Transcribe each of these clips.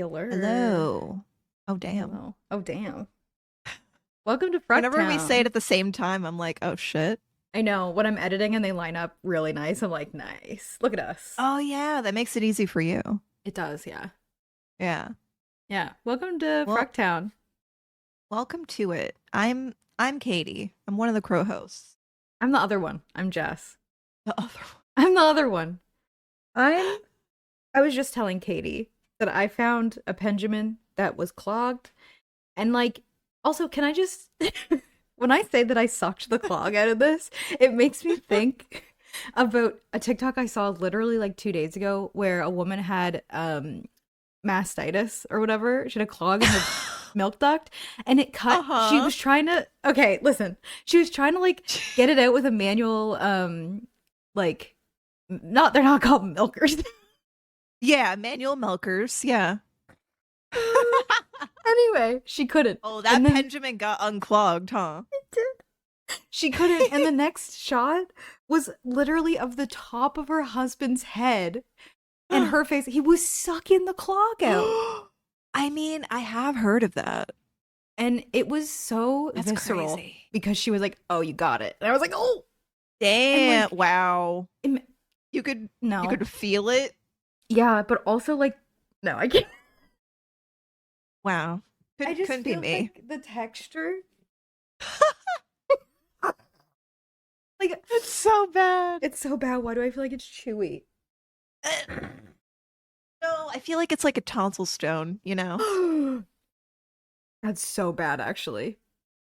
Hello. Hello. Oh, damn. Hello. Oh, damn. Welcome to Whenever we say it Frucktown. at the same time, I'm like, oh shit. I know when I'm editing and they line up really nice, I'm like, nice. Look at us. Oh yeah, that makes it easy for you. It does, yeah. Yeah. Yeah. Welcome to Well, Frucktown. welcome to it. I'm Katie. I'm one of the crow hosts. I'm the other one. I'm Jess. The other I'm the other one. I'm I was just telling Katie that I found a Benjamin that was clogged. And like, also, can I just when I say that I sucked the clog out of this, it makes me think about a TikTok I saw literally like 2 days ago where a woman had mastitis or whatever. She had a clog in her milk duct and it cut. She Uh-huh. was trying to okay, listen. She was trying to like get it out with a manual like not they're not called milkers. Yeah, manual milkers. Yeah. Anyway, she couldn't. Oh, that And then Benjamin got unclogged, huh? she couldn't. And the next shot was literally of the top of her husband's head and her face. He was sucking the clog out. I mean, I have heard of that. And it was so That's visceral crazy. because she was like, "Oh, you got it." And I was like, "Oh." Damn. like, Wow. im- You could no. you could feel it. Yeah, but also like no, I can't. Wow. I just Couldn't be feel me. like the texture like It's so bad. it's so bad. Why do I feel like it's chewy? No, I feel like it's like a tonsil stone, you know? That's so bad actually.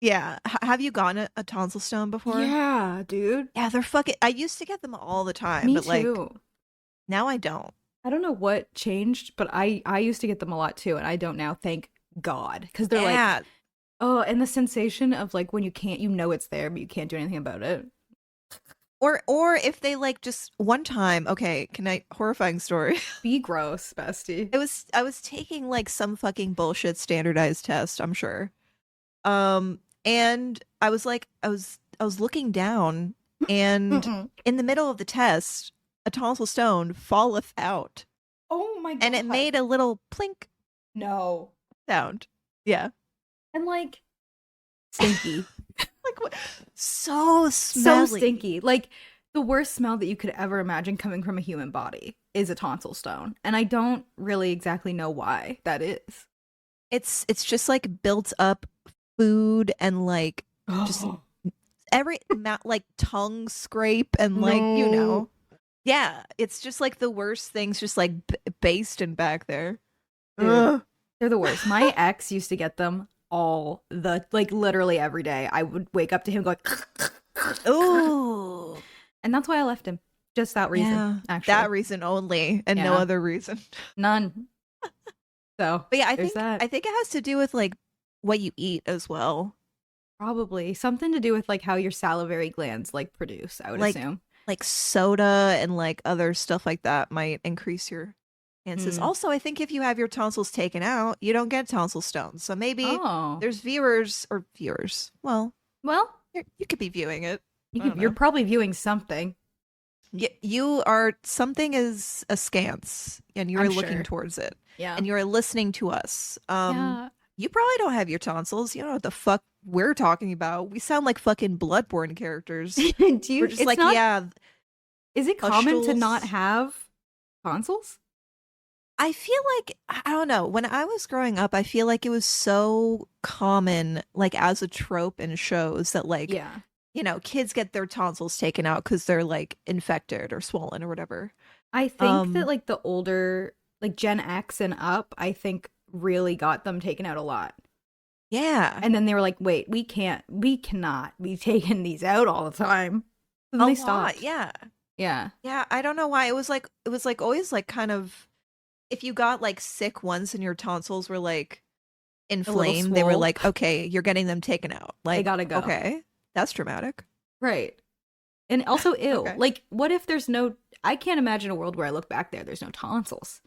Yeah. Have you gotten a tonsil stone before? Yeah, dude. Yeah, they're fucking. I used to get them all the time, Me but like too. now I don't. I don't know what changed, but I used to get them a lot too, and I don't now. Thank God, because they're like, Yeah. oh, and the sensation of like when you can't, you know it's there, but you can't do anything about it. Or if they like just one time, okay, horrifying story. Be gross, bestie. I was taking like some fucking bullshit standardized test, I'm sure. And I was like I was looking down and Mm-mm. in the middle of the test, a tonsil stone falleth out. Oh my God. And it made a little plink no, sound. Yeah. and like stinky, Like what? So so smelly. stinky. Like the worst smell that you could ever imagine coming from a human body is a tonsil stone, and I don't really exactly know why that is. It's just like built up food and like just every like tongue scrape and like you No. know. Yeah, it's just like the worst things just like basting back there. Dude. Ugh. They're the worst. My ex used to get them all the like literally every day. I would wake up to him going, Ooh. and that's why I left him. Just that reason, Yeah, actually. that reason only and no Yeah. other reason. None. So, But yeah, there's that. I think it has to do with like what you eat as well. Probably something to do with like how your salivary glands like produce, I would Like assume. like soda and like other stuff like that might increase your chances. Hmm. Also, I think if you have your tonsils taken out, you don't get tonsil stones. So maybe Oh, there's viewers. Well, well, you could be viewing it. I don't you're know. probably viewing something. You are something is askance and you're I'm looking sure. towards it Yeah. and you're listening to us. Yeah. You probably don't have your tonsils. You don't know what the fuck we're talking about. We sound like fucking Bloodborne characters. Do you? We're just It's like, not. yeah, Is it common to not pustules. have tonsils? I feel like I don't know. When I was growing up, I feel like it was so common, like as a trope in shows that like, Yeah. you know, kids get their tonsils taken out because they're like infected or swollen or whatever. I think that Um, like the older, like Gen X and up, I think really got them taken out a lot. yeah, And then they were like, wait, we cannot be taking these out all the time. And a they lot. stopped. Yeah, Yeah. yeah. I don't know why it was like always like kind of if you got like sick once and your tonsils were like A little inflamed, they were swole. like, okay, you're getting them taken out. They Like, gotta go. okay, that's dramatic. Right. And also, ew. Okay. Like, what if there's no, I can't imagine a world where I look back there's no tonsils.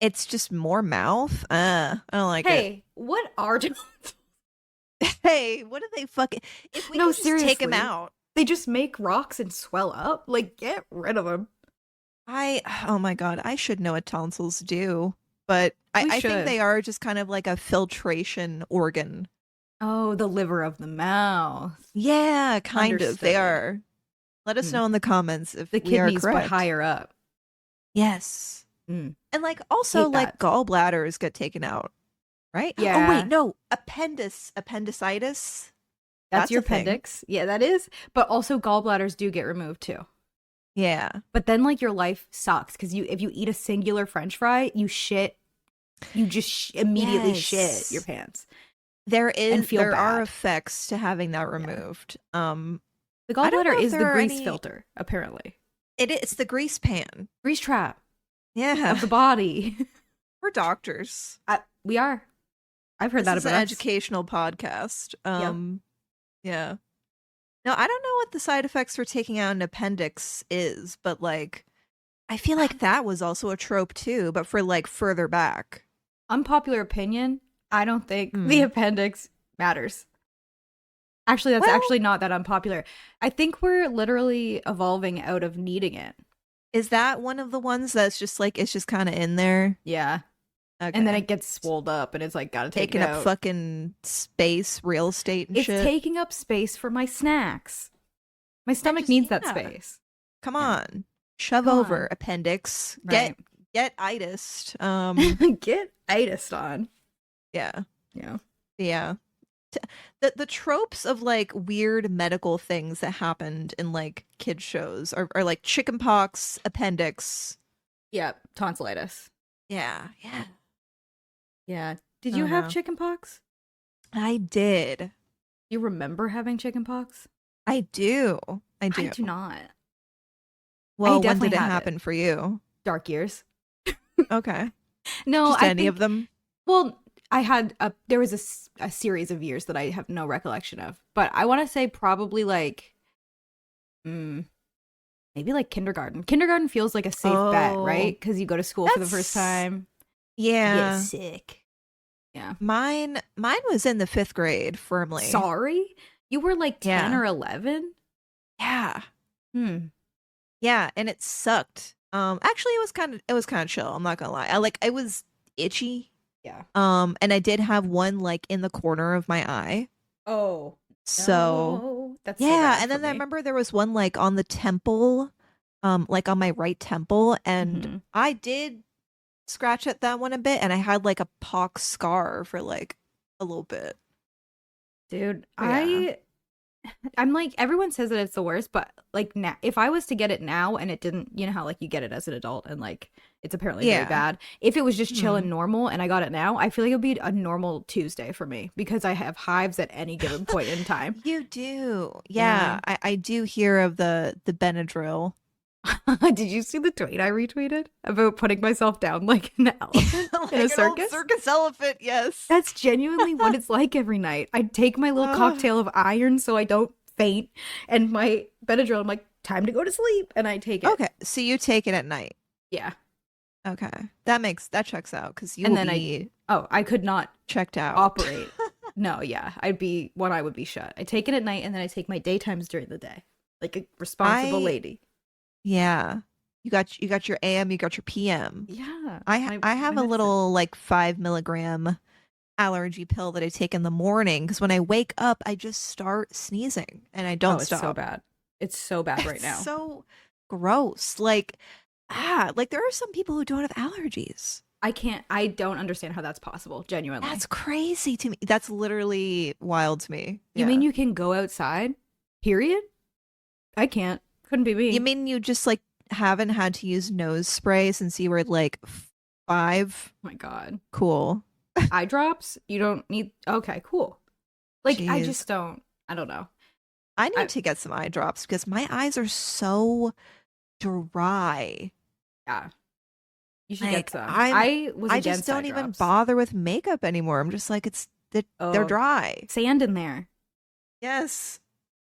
It's just more mouth. I don't like it. Hey, what are tonsils? Hey, what do they fucking? If we No, could just take them seriously. out, They just make rocks and swell up? Like, get rid of them. oh my God, I should know what tonsils do, but We I think should. they are just kind of like a filtration organ. Oh, the liver of the mouth. Yeah, kind of. They Understood. are. Let us Mm. know in the comments if The we are kidneys, but correct. higher up. Yes. Mm. And like also Hate like that. gallbladders get taken out, right? Oh wait, Yeah. no, appendicitis. That's That's your a thing. appendix. Yeah, that is. But also gallbladders do get removed too. Yeah. But then like your life sucks because if you eat a singular French fry, you shit. You just immediately shit your Yes. pants There and is feel there are bad. effects to having that Yeah. removed. The I don't gallbladder know if is the there are grease any filter, apparently. it's the grease pan. Grease trap of Yeah. the body. We're doctors. We are. I've heard This that is an about us. educational podcast. Yep. Yeah. No, I don't know what the side effects for taking out an appendix is, but like I feel like that was also a trope too, but for like further back. Unpopular opinion. I don't think the Mm. appendix matters. Actually, that's Well, actually not that unpopular. I think we're literally evolving out of needing it. is that one of the ones that's just like it's just kind of in there? Yeah. And then Okay. it gets swolled up and it's like, gotta take it Taking up out. fucking space, real estate and It's shit. taking up space for my snacks. My And stomach just needs that yeah. space. Come Yeah. on. Shove Come over, on. appendix. Right. Get itis. Get itis on. Yeah. Yeah. Yeah. The tropes of like weird medical things that happened in like kid shows are like chickenpox, appendix. Yep. Tonsillitis. Yeah. Yeah. Yeah. Did Oh you have no. chickenpox? I did. You remember having chickenpox? I do. I I do. do not. Well, when definitely did it had happen for you? Dark years. Okay. No, Just I any of think. them? Well, I had there was a series of years that I have no recollection of, but I want to say probably like, mm, maybe like kindergarten. Kindergarten feels like a safe bet, Oh, right? Because you go to school for the first that's time, you get yeah. sick. Yeah. Mine was in the 5th grade firmly. Sorry, you were like 10 Yeah. or 11. Yeah. Hmm. Yeah, and it sucked. Actually it was kind of chill, I'm not gonna lie. I was itchy. Yeah. And I did have one like in the corner of my eye. Oh So, no, that's so yeah, bad and for then I me. remember there was one like on the temple, like on my right temple, and Hmm. I did scratch at that one a bit, and I had like a pox scar for like a little bit. Dude, But yeah. I'm like, everyone says that it's the worst, but like now, if I was to get it now and it didn't, you know how like you get it as an adult and like it's apparently very Yeah. bad. If it was just chill Hmm. and normal and I got it now, I feel like it would be a normal Tuesday for me because I have hives at any given point in time. You do. Yeah. Yeah, I do hear of the Benadryl. Did you see the tweet I retweeted about putting myself down like an elephant Like in a an old circus? circus elephant, yes. That's genuinely what it's like every night. I take my little Ugh. cocktail of iron so I don't faint, and my Benadryl. I'm like, time to go to sleep, and I take it. Okay, so you take it at night. Yeah, Okay. That checks out because you and will then be I could not checked out. operate. No, yeah, one eye would be shut. I take it at night, and then I take my daytimes during the day, like a responsible I lady. Yeah. You got your AM, you got your PM. Yeah, I have a medicine. little like 5 milligram allergy pill that I take in the morning because when I wake up, I just start sneezing and I Oh, don't it's stop. so bad. It's so bad right It's now. so gross. Like there are some people who don't have allergies. I don't understand how that's possible. Genuinely. That's crazy to me. That's literally wild to me. You Yeah. mean you can go outside? Period. I can't. Couldn't be me. You mean you just like haven't had to use nose spray since you were like 5? Oh my God. Cool. Eye drops? You don't need. Okay, cool. Like, I Jeez. just don't. I don't know. I need I- to get some eye drops because my eyes are so dry. Yeah. You should Like, get some. I'm- I was I against just don't eye even drops. bother with makeup anymore. I'm just like they're Oh, dry. sand in there. Yes.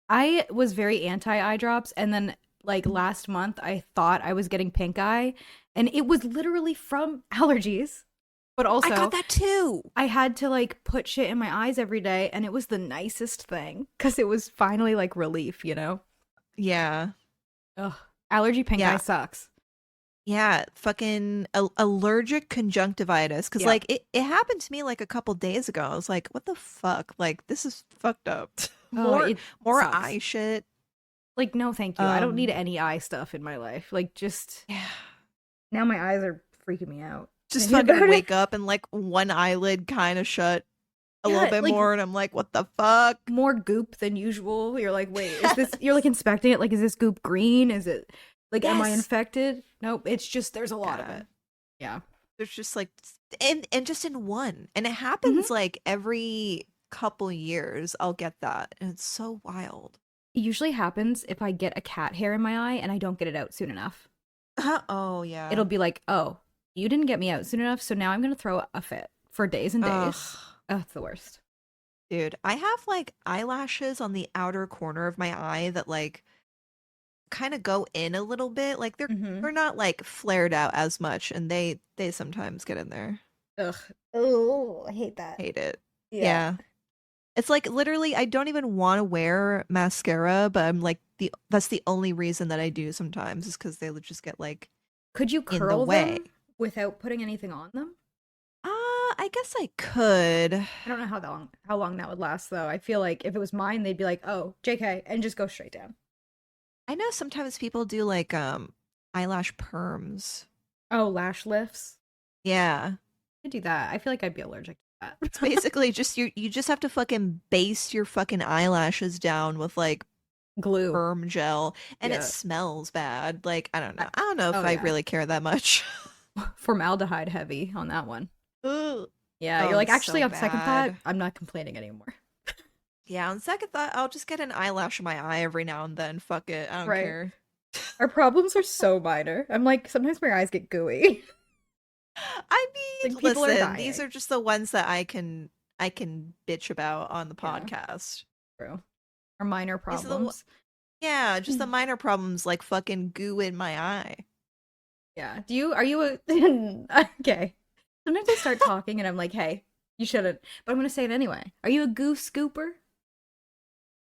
I was very anti eye drops, and then like last month, I thought I was getting pink eye, and it was literally from allergies. But also, I got that too. I had to like put shit in my eyes every day, and it was the nicest thing because it was finally like relief, you know? Yeah. Ugh. Allergy pink Yeah. eye sucks. Yeah, fucking allergic conjunctivitis. Cause Yeah. like it happened to me like a couple days ago. I was like, what the fuck? Like this is fucked up. Oh, more it more sucks. eye shit. Like, no, thank you. I don't need Um any eye stuff in my life. Like, just yeah. now my eyes are freaking me out Just thinking fucking about it. wake up and like one eyelid kind of shut a little Yeah, bit like more and I'm like, what the fuck? more goop than usual. You're like, wait, is this, you're like inspecting it, like, is this goop green? Is it like, am I Yes. infected? Nope, it's just there's a lot of Yeah. it. Yeah. There's just like and just in one. And it Hmm. happens like every couple years I'll get that. And it's so wild. It usually happens if I get a cat hair in my eye and I don't get it out soon enough. Oh yeah. It'll be like, oh, you didn't get me out soon enough, so now I'm gonna throw a fit for days and Ugh. days. Oh, it's the worst. Dude, I have like eyelashes on the outer corner of my eye that like kind of go in a little bit. Like Hmm. they're not like flared out as much and they sometimes get in there. Ugh. Oh, I hate that. Hate it. Yeah. Yeah. It's like literally I don't even want to wear mascara, but I'm like the that's the only reason that I do sometimes is because they would just get like Could you in the curl way. them without putting anything on them? I guess I could. I don't know how long that would last though. I feel like if it was mine, they'd be like, "Oh, JK," and just go straight down. I know sometimes people do like eyelash perms. Oh, lash lifts. Yeah. I do that. I feel like I'd be allergic to It's that. basically just you just have to fucking base your fucking eyelashes down with like Glue. perm gel and it Yeah. smells bad. Like I don't know. I, I don't know if oh I yeah. really care that much. Formaldehyde heavy on that one. Ugh. Yeah, you're Oh, like it's actually so on second thought, bad. I'm not complaining anymore. Yeah, on second thought, I'll just get an eyelash in my eye every now and then. Fuck it. I don't Right. care. Our problems are so minor. I'm like sometimes my eyes get gooey. I Like mean, people are listen, these dying. are just the ones that I can bitch about on the Yeah, podcast. true. Our minor These are problems. yeah, just the minor problems like fucking goo in my eye. Yeah. Are you a okay. Sometimes I start talking and I'm like, hey, you shouldn't. But I'm gonna say it anyway. Are you a goose scooper?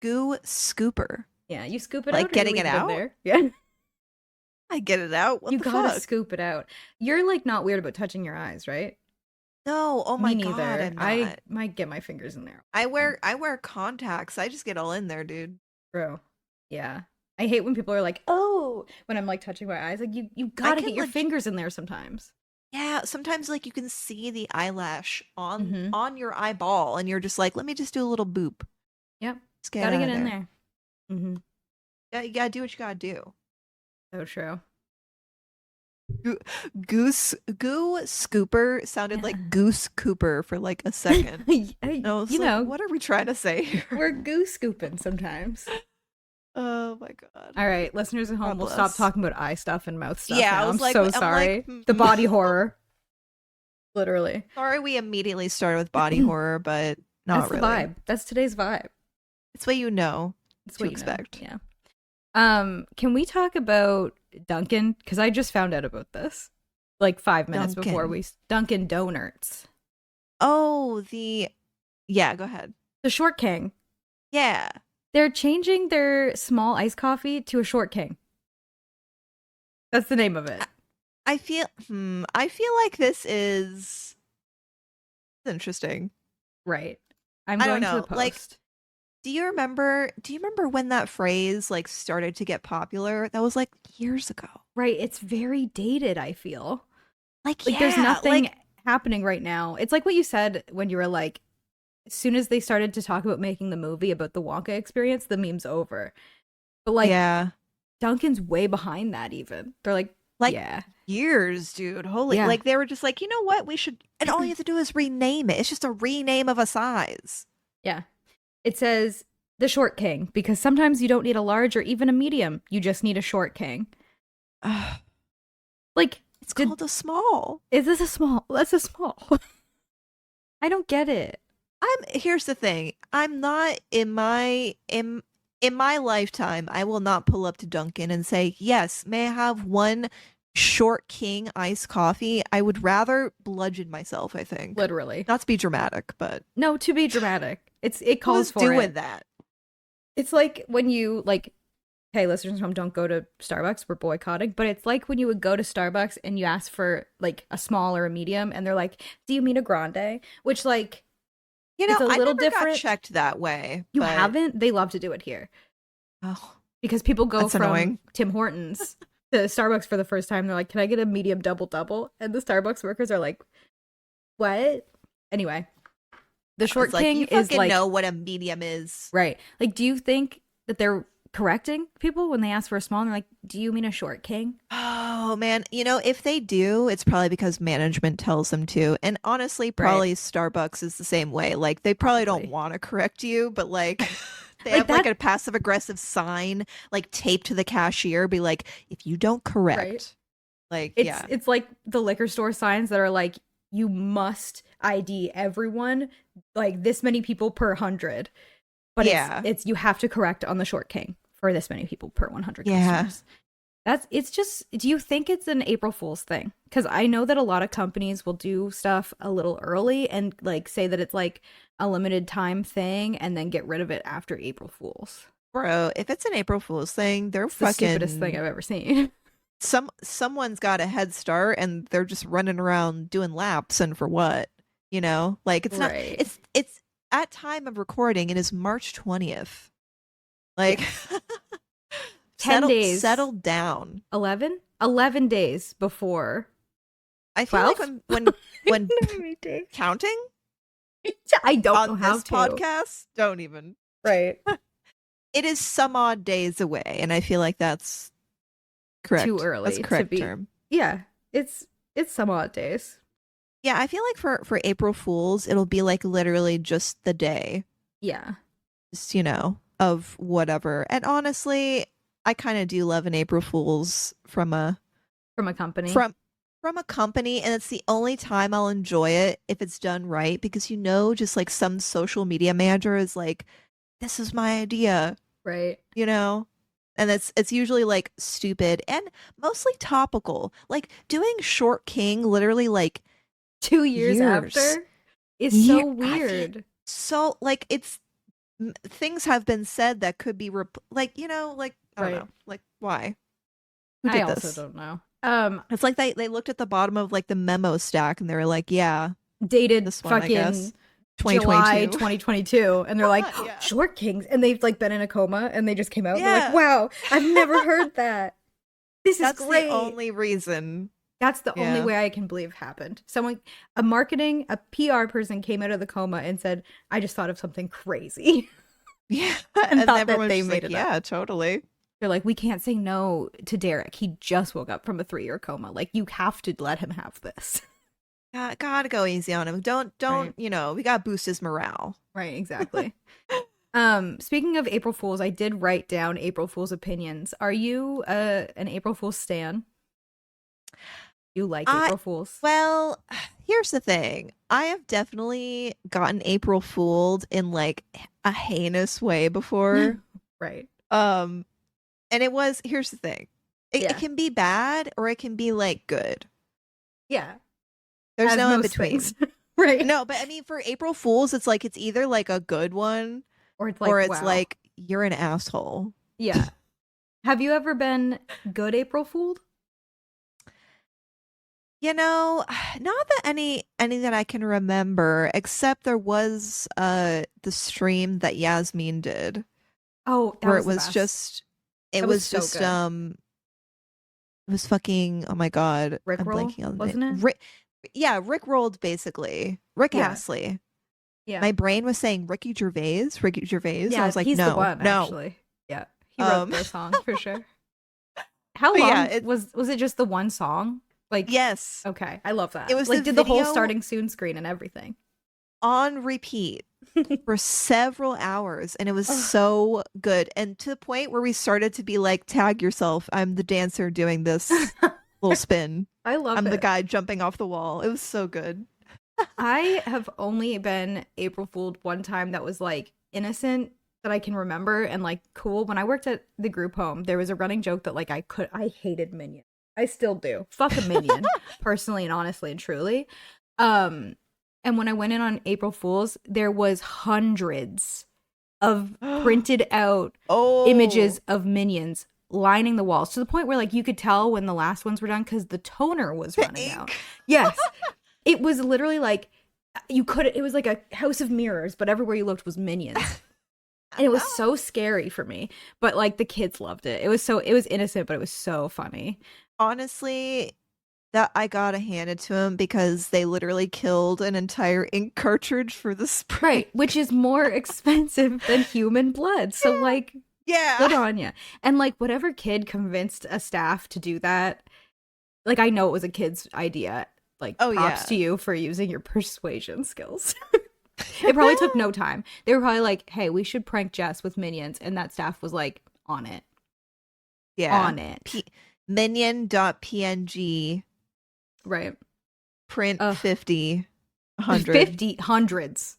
Goo scooper. Yeah, you scoop it Like out or you getting leave it it in out? there? Yeah. I get it out. What You the gotta fuck? scoop it out. You're like not weird about touching your eyes, right? No, oh Me my god, neither. I'm I not. might get my fingers in there. I wear contacts. I just get all in there, dude. True. Yeah. I hate when people are like, oh, when I'm like touching my eyes. Like you I gotta can get your legit fingers in there sometimes. yeah, sometimes like you can see the eyelash on Mm-hmm. on your eyeball and you're just like, let me just do a little boop. Yep. Just get Gotta out get of in there. there. Mm-hmm. Yeah, you gotta do what you gotta do. So true. Goo- Goose goo scooper sounded Yeah. like Goose Cooper for like a second. And I was You like, know, what are we trying to say here? we're goose scooping sometimes. Oh my god. All right, listeners at home, God we'll stop bless. talking about eye stuff and mouth stuff Yeah, I now. I'm was like so I'm like sorry. The body horror, literally. sorry we immediately started with body horror, but That's not the really. vibe. That's today's vibe. It's what you know That's to what you know. expect. Yeah. Can we talk about Dunkin'? Because I just found out about this like 5 minutes before Dunkin'. Dunkin' Donuts. Oh, yeah, go ahead. The Short King. Yeah. They're changing their small iced coffee to a Short King. That's the name of it. I feel like this is interesting. Right. I'm I don't going to the know. Like, post. do you remember when that phrase like started to get popular? That was like years ago. Right. It's very dated, I feel. Like, Like there's yeah, nothing like happening right now. It's like what you said when you were like, as soon as they started to talk about making the movie about the Wonka experience, the meme's over. But like yeah, Duncan's way behind that even. They're like, like yeah. years, dude. Holy, Yeah. like they were just like, you know what? We should, and all you have to do is rename it. It's just a rename of a size. Yeah. It says the Short King because sometimes you don't need a large or even a medium. You just need a Short King. Ugh, Like, it's called a small. is this a small? That's a small. I don't get it. Here's the thing. I'm not in my lifetime, I will not pull up to Dunkin' and say, "Yes, may I have one short king iced coffee?" I would rather bludgeon myself, I think. Literally. Not to be dramatic, but No, to be dramatic. It calls who's for doing it. that? It's like when you like hey, listeners home, don't go to Starbucks. We're boycotting. But it's like when you would go to Starbucks and you ask for like a small or a medium, and they're like, do you mean a grande? Which, like, You it's know, a I little never got different. checked that way, You but haven't? They love to do it here oh, because people go that's from annoying. Tim Hortons to Starbucks for the first time. They're like, can I get a medium double double? And the Starbucks workers are like, what? Anyway, the It's short like king you is fucking like, know what a medium is. right. Like, do you think that they're correcting people when they ask for a small and they're like, do you mean a short king? Oh man, you know, if they do, it's probably because management tells them to. And honestly, Right. probably Starbucks is the same way. Like they probably don't Probably. want to correct you, but like they Like have like that, a passive aggressive sign like taped to the cashier, be like, if you don't right? correct, like yeah. It's like the liquor store signs that are like, you must ID everyone, like this many people per 100. But Yeah. it's you have to correct on the short king for this many people per 100 Yeah. customers. That's it's just do you think it's an April Fool's thing? Cuz I know that a lot of companies will do stuff a little early and like say that it's like a limited time thing and then get rid of it after April Fools. Bro, if it's an April Fool's thing, they're It's the stupidest thing fucking I've ever seen. someone's got a head start and they're just running around doing laps and for what? You know? Like it's not Right. it's at time of recording it is March 20th. Like Yes. 10 settle days. down. 11? 11 days before I feel like 12? when Every day. counting I don't know on how this to. podcast, don't even. Right. It is some odd days away and I feel like that's correct. Too That's early a to correct be. term. Yeah, it's some odd days. Yeah, I feel like for April Fools, it'll be like literally just the day, Yeah. just, you know, of whatever. And honestly, I kind of do love an April Fools From a company. from from a company, and it's the only time I'll enjoy it if it's done right because you know, just like some social media manager is like, this is my idea, Right. you know? And it's usually like stupid and mostly topical. Like doing Short King literally like 2 years years. after is Yeah, so I feel weird. so like things have been said that could be like you know like I don't Right. know like why who I did also this? don't know. It's like they looked at the bottom of like the memo stack and they were like, yeah, Dated this one I guess fucking July 2022. 2022 and they're like, oh, Yeah, short kings, and they've like been in a coma and they just came out and they're like, yeah. wow, I've never heard that. This is That's the great. only reason. That's the only Yeah, way I can believe happened. Someone, a PR person came out of the coma and said, I just thought of something crazy yeah. and And thought that everyone's they just made like, it up. yeah, totally. They're like, we can't say no to Derek. He just woke up from a 3-year coma. Like, you have to let him have this. Gotta go easy on him. Don't Right. you know? We gotta boost his morale. Right, exactly. Speaking of April Fools, I did write down April Fools opinions. Are you an April Fools stan? You like I April Fools? Well, here's the thing. I have definitely gotten April fooled in like a heinous way before. Right. Um, and here's the thing. It Yeah. can be bad or it can be like good. Yeah. There's As no in most between. things. Right. No, but I mean for April Fools, it's like it's either like a good one Or it's like, or it's wow. like you're an asshole. Yeah. Have you ever been good April Fooled? You know, not that any that I can remember, except there was the stream that Yasmin did Oh, that where was it the was best. just it That was was so just good. it was fucking oh my god, I'm Rickroll, blanking on the name. wasn't it? Yeah, Rick rolled basically. Rick Yeah. Astley. Yeah. My brain was saying Ricky Gervais. And I Yeah, was like, he's the no, one no. actually. Yeah. He wrote Um the song for sure. How but yeah, long was it just the one song? Like, yes. okay, I love that. It was Like, the did the whole video starting soon screen and everything. on repeat for several hours and it was Ugh, so good and to the point where we started to be like tag yourself, I'm the dancer doing this little spin, I love I'm the it. guy jumping off the wall. It was so good. I have only been April Fooled one time that was like innocent that I can remember and like cool. When I worked at the group home, there was a running joke that like I hated Minion. I still do. Fuck a Minion, personally and honestly and truly. And when I went in on April Fools, there was hundreds of printed out Oh, images of minions lining the walls to the point where like you could tell when the last ones were done because the toner was the running out. ink. Yes. It was literally like you could it was like a house of mirrors, but everywhere you looked was minions. And it was so scary for me. But like the kids loved it. It was innocent, but it was so funny. Honestly, that I gotta hand it to him because they literally killed an entire ink cartridge for the spray. Right, which is more expensive than human blood. So like good Yeah. on you. And like whatever kid convinced a staff to do that, like I know it was a kid's idea. Like Oh props yeah. to you for using your persuasion skills. It probably took no time. They were probably like, "Hey, we should prank Jess with minions." And that staff was like on it. Yeah. On it. Minion.png Right. print Ugh. 50 100. 50 hundreds.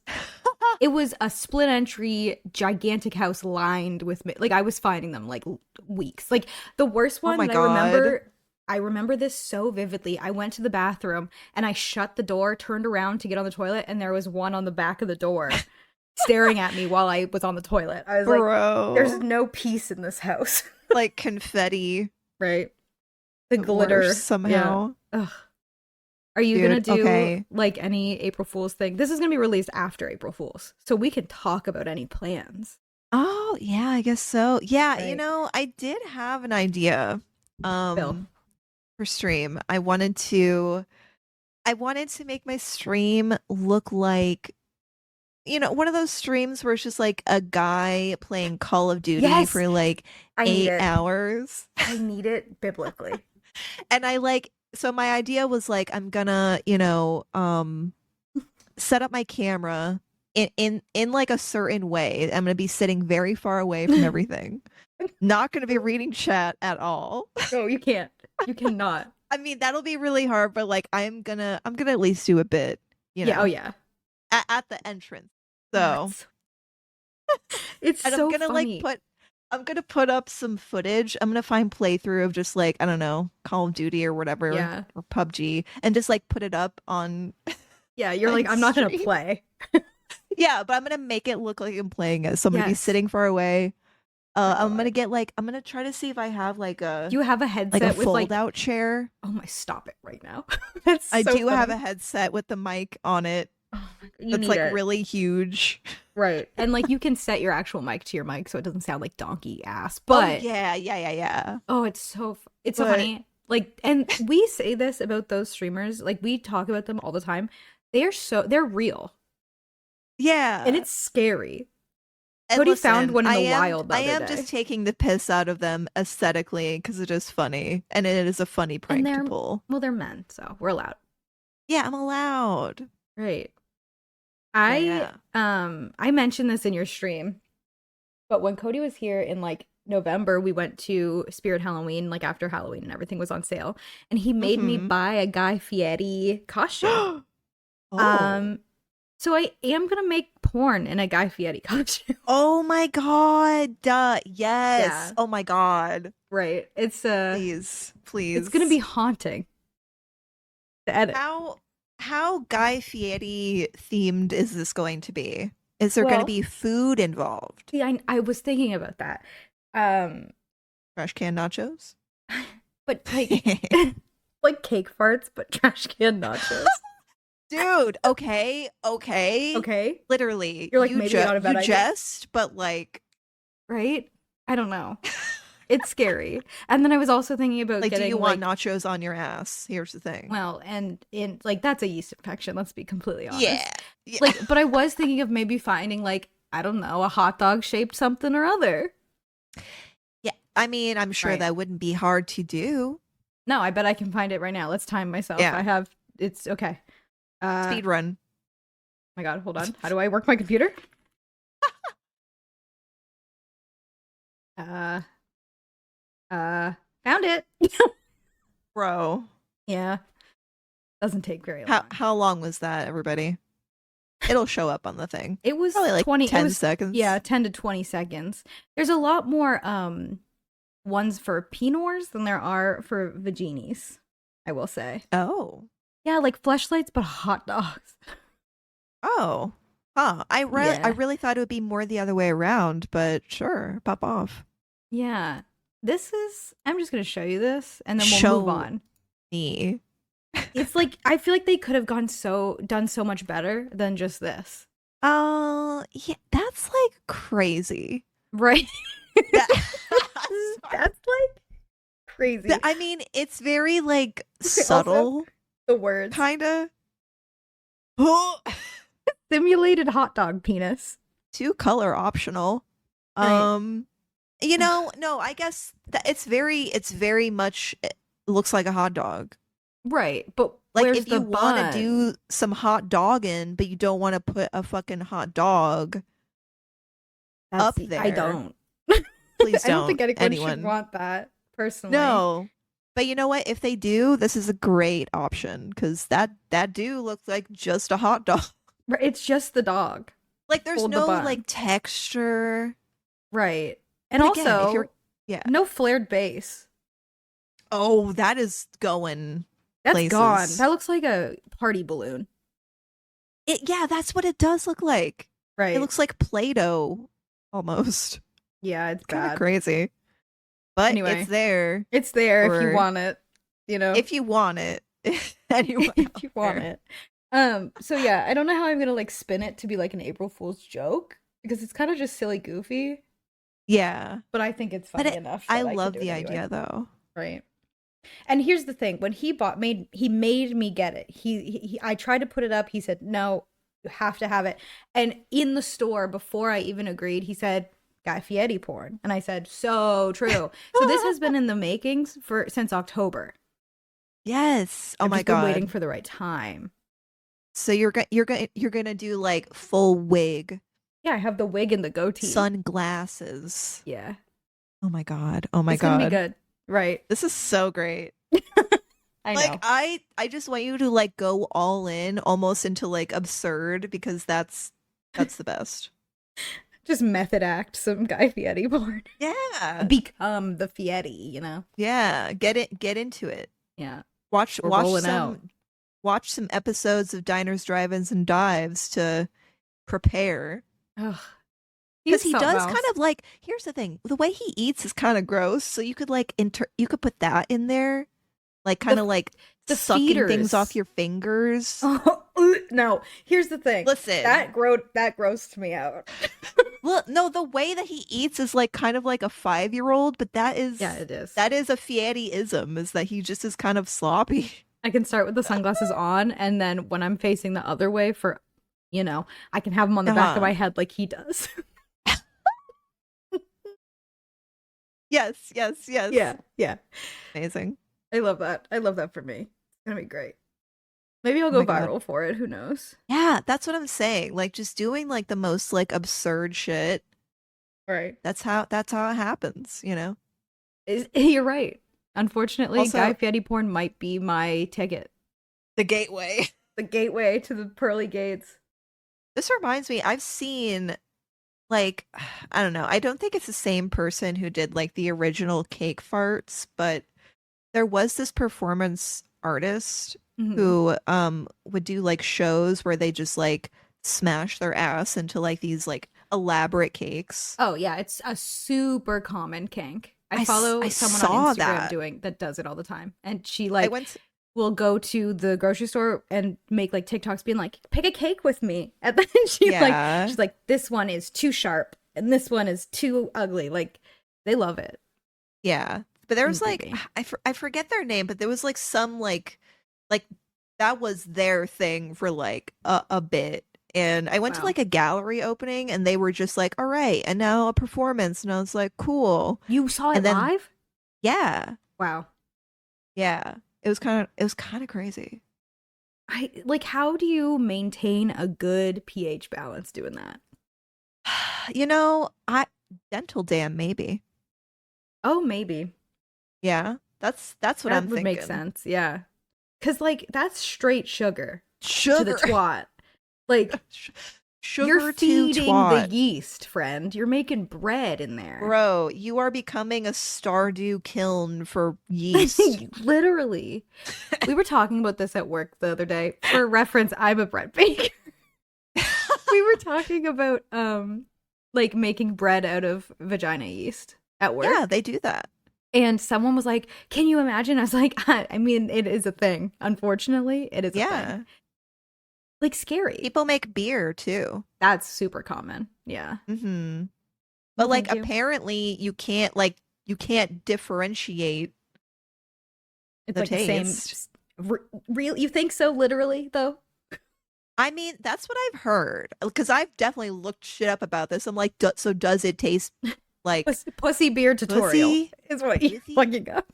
It was a split entry gigantic house lined with like I was finding them like weeks. Like the worst Oh one my that god. I remember this so vividly. I went to the bathroom and I shut the door, turned around to get on the toilet, and there was one on the back of the door staring at me while I was on the toilet. I was like, there's Bro. no peace in this house. Like confetti Right? The worse glitter. Yeah. somehow. Ugh. Are you gonna Dude, do okay. like any April Fool's thing? This is gonna be released after April Fool's, so we can talk about any plans. Oh, yeah, I guess so. Yeah, Right. I did have an idea Bill. for stream. I wanted to make my stream look like one of those streams where it's just like a guy playing Call of Duty Yes, for like I need 8 it. hours. I need it biblically. And so my idea was like I'm gonna, set up my camera in like a certain way. I'm gonna be sitting very far away from everything. Not gonna be reading chat at all. No, you can't. You cannot. I mean, that'll be really hard, but like I'm gonna at least do a bit, Yeah. Oh yeah. at the entrance. Oh, So, it's and so funny. I'm gonna put up some footage. I'm gonna find playthrough of just like, I don't know, Call of Duty or whatever, Yeah. or PUBG, and just like put it up on Yeah. You're like, on I'm not gonna stream. play. Yeah, but I'm gonna make it look like I'm playing it. So I'm gonna be Yes. sitting far away. Oh my I'm gonna God. get like I'm gonna try to see if I have Do you have a like a headset with fold like? out chair. Oh my! Stop it right now. That's I so do have a funny. headset with the mic on it. Oh my God. You That's need like it. really huge. Right. And like you can set your actual mic to your mic so it doesn't sound like donkey ass. Oh But yeah, yeah, yeah, yeah. it's so But funny. Like and we say this about those streamers, like we talk about them all the time. They're real. And yeah. it's scary. And Cody found listen, one in I the am wild the I other am day. just taking the piss out of them aesthetically because it is funny and it is a funny And prank to pull. they're men, so we're allowed. Yeah, I'm allowed. Right. Yeah, yeah. I mentioned this in your stream, but when Cody was here in like November, we went to Spirit Halloween, like after Halloween and everything was on sale, and he made me Mm-hmm. buy a Guy Fieri costume. Oh. Um, so I am gonna make porn in a Guy Fieri costume. Oh my god. Duh. Yes. Yeah, Oh my god. right. Please. It's gonna be Please. haunting to edit. How Guy Fieri themed is this going to be? Is there going to Well, be food involved? see, I was thinking about that. Um, Trash can nachos? but like like cake farts, but trash can nachos. Dude, okay, okay. Okay, Literally, you're like maybe not a bad you idea, jest, but like right? I don't know. It's scary. And then I was also thinking about do you getting want like, nachos on your ass? Here's the thing. well, and in like that's a yeast infection. Let's be completely Yeah. honest. Yeah. Like, but I was thinking of maybe finding like I don't know a hot dog shaped something or other. Yeah. I mean, I'm sure Right. that wouldn't be hard to do. No, I bet I can find it right now. Let's time myself. Yeah. I have it's okay. Speed run. My God, hold on. How do I work my computer? Uh, found it. Bro. Yeah, doesn't take very How long. how long was that, everybody? It'll show up on the thing. It was Probably like 20. It 10 was seconds. yeah, 10 to 20 seconds. There's a lot more ones for Pinors than there are for Vaginis. I will say. Oh. Yeah, like fleshlights, but hot dogs. Oh. Huh. I Yeah. really thought it would be more the other way around, but sure, pop off. Yeah. I'm just going to show you this and then we'll move Show on. me. It's like, I feel like they could have done so much better than just this. Oh, yeah, that's like crazy. Right? That, sorry. That's like crazy. I mean, it's very like Also, subtle, the words kind of. simulated hot dog penis. Two color optional. Right. No, I guess that it's very much it looks like a hot dog. Right. But Like where's if you the want to bun? do some hot dog in, but you don't want to put a fucking hot dog up I there, don't. please I don't think anyone should anyone. want that, personally. No. But you know what? If they do, this is a great option because that do looks like just a hot dog. Right, it's just the dog. Like there's Hold the no bun. like texture. Right. And But again, if you're also, yeah. no flared base. Oh, that is going That's gone. places. That looks like a party balloon. Yeah, that's what it does look like. It Right. looks like Play-Doh almost. Yeah, it's Kind of bad. crazy. But Anyway, it's there it's there if you or want it, you know, if you want it. Anyone if out you want there. it. So yeah, I don't know how I'm gonna like spin it to be like an April Fool's joke because it's kind of just silly goofy, Yeah. but I think it's But funny enough I that I could love do it the anyway. idea though. Right. And here's the thing: when he made me get it. I tried to put it up. He said, "No, you have to have it." And in the store, before I even agreed, he said, "Guy Fieri porn," and I said, "So true." So this has been in the makings for since October. Yes. Oh I've my just been waiting God. for the right time. So you're gonna do like full wig, Yeah, I have the wig and the goatee. sunglasses. Yeah, Oh my God. Oh my it's gonna be God. good. Right. This is so great. I Like know. I just want you to like go all in almost into like absurd because that's the best. Just method act some Guy Fieri porn. Yeah. Become the Fieri, you know? Yeah, get into it. Yeah. Watch We're rolling out. watch some episodes of Diners, Drive-ins and Dives to prepare. Ugh. Because He's he something does kind else. of like here's the thing, the way he eats is kind of gross, so you could like you could put that in there, like kind The of like the sucking things off feeders. your fingers. Oh, no. Here's the thing. Listen, That grossed me out. look, no, the way that he eats is like kind of like a 5-year-old, but Yeah, it is. that is a Fieri-ism, is that he just is kind of sloppy. I can start with the sunglasses on, and then when I'm facing the other way I can have them on the back of Uh-huh. my head like he does. Yes, yes, yes. Yeah, yeah. Amazing. I love that. I love that for me. It's gonna be great. Maybe I'll Oh go my God. viral for it. Who knows? Yeah, that's what I'm saying. Like just doing like the most like absurd shit. Right. That's how it happens, you know? You're right. Unfortunately, Guy Also, Fieri porn might be my ticket, the gateway. the gateway to the pearly gates. This reminds me, I've seen like I don't know. I don't think it's the same person who did like the original cake farts, but there was this performance artist Mhm. who would do like shows where they just like smash their ass into like these like elaborate cakes. Oh yeah, it's a super common kink. I follow I someone on saw Instagram that. that does it all the time, and she I like went to, will go to the grocery store and make like TikToks being like, "Pick a cake with me," and then yeah. she's like, "This one is too sharp, and this one is too ugly." Like, they love it. Yeah. But there And was like creepy. I forget their name, but there was like some like that was their thing for like a bit. And I went to Wow. like a gallery opening and they were just like, "All right, and now a performance." And I was like, "Cool." You saw it And then live? yeah. Wow. Yeah. It was kind of crazy. I like how do you maintain a good pH balance doing that? You know, I dental dam maybe. Oh, maybe. Yeah. That's what That I'm would make thinking. sense. Yeah. Cuz like that's straight sugar to the Sugar. twat. Like you're Sugar to feeding the twat. yeast, friend. You're making bread in there. Bro, you are becoming a Stardew kiln for yeast. Literally. We were talking about this at work the other day. For reference, I'm a bread baker. We were were talking about like making bread out of vagina yeast at work. Yeah, they do that. And someone was like, "Can you imagine?" I was like, "I mean, it is a thing. Unfortunately, it is a thing. Yeah. Like scary. People make beer too. That's super common. Yeah. Mm-hmm. No, But like thank you. apparently you can't differentiate It's the like the same. taste. Real? You think so? Literally, though. I mean, that's what I've heard because I've definitely looked shit up about this. I'm like, so does it taste like Pussy beer tutorial pussy? is what you're Pussy? looking up.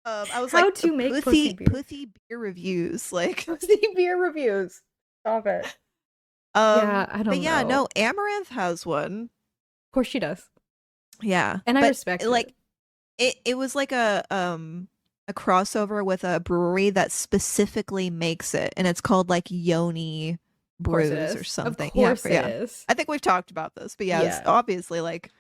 I was How like, to make pussy beer. pussy beer reviews, like, Pussy beer reviews. Stop it. Yeah, I but don't yeah, know. no, Amaranth has one. Of course she does, Yeah, and I but respect like, it. it was like a crossover with a brewery that specifically makes it, and it's called like Yoni Of course it Brews or is. Of something. Yeah, course it yeah. is. I think we've talked about this, but yeah, it's Yeah. obviously like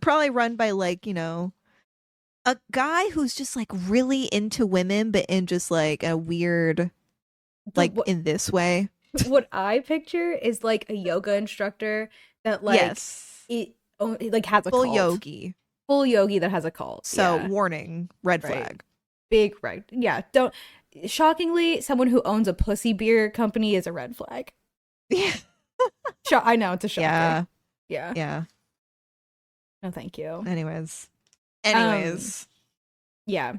probably run by like a guy who's just like really into women, but in just like a weird The like in this way. what I picture is like a yoga instructor that like Yes, it like has a full cult. yogi. Full yogi that has a cult. So Yeah. warning, red Right. flag. Big red. Yeah. Don't shockingly, someone who owns a pussy beer company is a red flag. Yeah, I know it's a shocker. yeah, Yeah. yeah. No, thank you. Anyways, Um, anyways. yeah.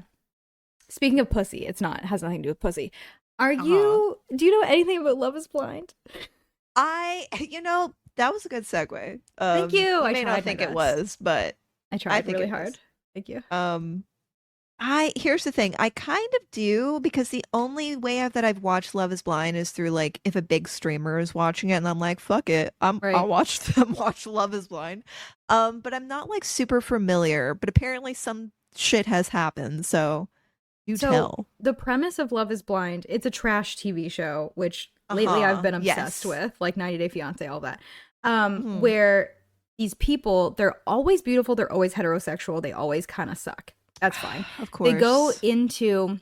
Speaking of pussy, it has nothing to do with pussy. Uh-huh. Do you know anything about Love is Blind? That was a good segue. Thank you. You I may not tried my think it best. was, but I I tried think really it hard. is. Thank you. Here's the thing. I kind of do because the only way that I've watched Love is Blind is through like if a big streamer is watching it and I'm like, fuck it. I'll Right. watch them watch Love is Blind. But I'm not like super familiar, but apparently some shit has happened, so you So tell. the premise of Love is Blind, it's a trash TV show, which lately I've Uh-huh. been obsessed Yes. with, like 90 Day Fiance, all that. Mhm. Where these people, they're always beautiful, they're always heterosexual, they always kind of suck. That's fine. Of They go course. into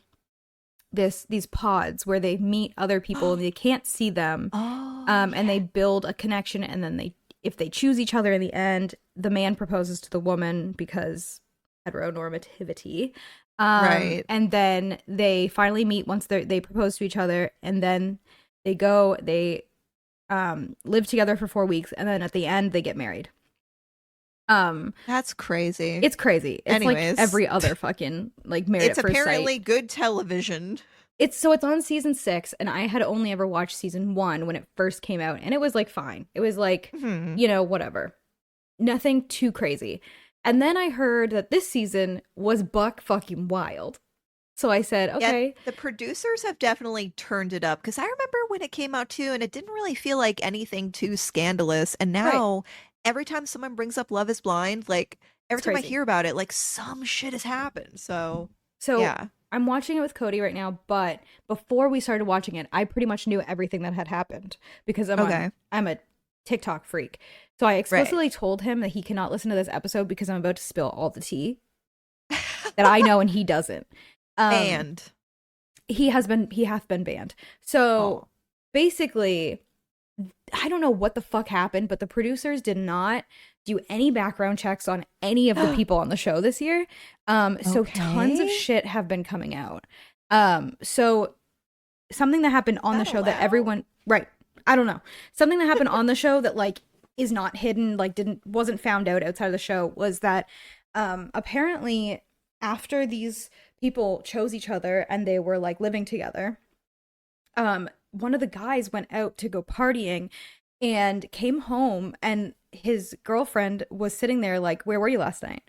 these pods where they meet other people and they can't see them. Oh, And they build a connection, and then if they choose each other in the end, the man proposes to the woman because heteronormativity. right. And then they finally meet once they propose to each other, and then they live together for 4 weeks, and then at the end they get married. That's crazy. It's crazy. It's like Anyways, every other fucking like Married it's at First apparently Sight. good television. It's on season 6, and I had only ever watched season 1 when it first came out, and it was like fine. It was like, Hmm. whatever. Nothing too crazy. And then I heard that this season was buck fucking wild. So I said, Yeah, okay. the producers have definitely turned it up because I remember when it came out too, and it didn't really feel like anything too scandalous. And Right. now, every time someone brings up Love is Blind, like every It's time I crazy. hear about it, like some shit has happened. So, So yeah. I'm watching it with Cody right now, but before we started watching it, I pretty much knew everything that had happened because Okay. I'm a TikTok freak. So I explicitly told him that he cannot listen to this episode because I'm about to spill all the tea that I know and he doesn't. And He hath been banned. So oh, basically, I don't know what the fuck happened, but the producers did not do any background checks on any of the people on the show this year. So tons of Okay. shit have been coming out. So something that happened on the that show that allowed? everyone, right? I don't know. Something that happened on the show that like is not hidden, like wasn't found out outside of the show was that apparently after these people chose each other and they were like living together, one of the guys went out to go partying and came home, and his girlfriend was sitting there like, where were you last night?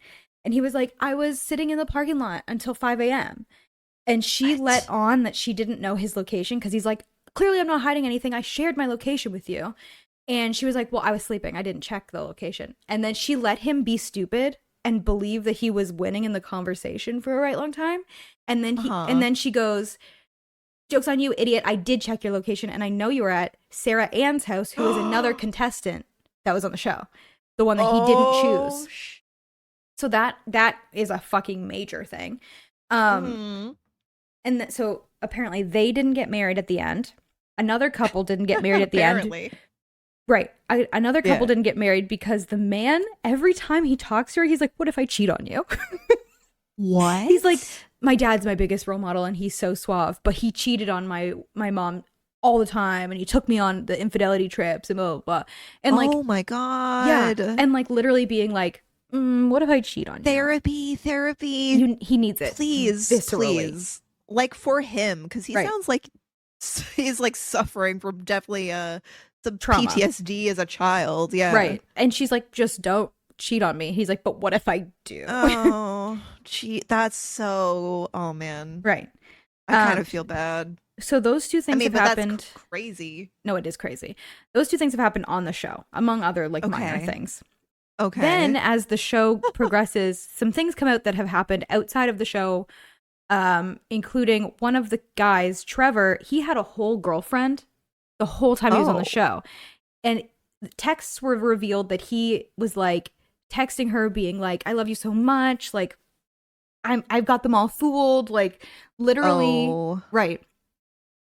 And he was like, I was sitting in the parking lot until 5 a.m. And she What? let on that she didn't know his location because he's like, clearly I'm not hiding anything. I shared my location with you. And she was like, well, I was sleeping. I didn't check the location. And then she let him be stupid and believe that he was winning in the conversation for a right long time. And then Uh-huh. she goes, joke's on you, idiot. I did check your location, and I know you were at Sarah Ann's house, who is another contestant that was on the show. The one that he didn't choose. So that is a fucking major thing. Mhm. And so apparently they didn't get married at the end. Another couple didn't get married at the end. Apparently. Right. Another couple Yeah. didn't get married because the man, every time he talks to her, he's like, "What if I cheat on you?" He's like, What? "My dad's my biggest role model, and he's so suave, but he cheated on my mom all the time, and he took me on the infidelity trips and blah blah blah." And like, Oh my yeah, God. and like literally being like, "What if I cheat on you?" Therapy, therapy. He needs it Please, viscerally, please. Like for him, because he right? sounds like he's like suffering from definitely some Trauma, PTSD as a child. Yeah. right? And she's like, "Just don't cheat on me." He's like, "But what if I do?" Oh, gee, that's so. Oh man, Right. I kind Um. of feel bad. So those two I things mean, have but that's happened. crazy. No, it is crazy. Those two things have happened on the show, among other like minor Okay. things. Then, Okay. as the show progresses, some things come out that have happened outside of the show, including one of the guys, Trevor. He had a whole girlfriend the whole time he was on the Oh. show, and texts were revealed that he was like texting her, being like, "I love you so much," like I've got them all fooled, like literally, Oh. right.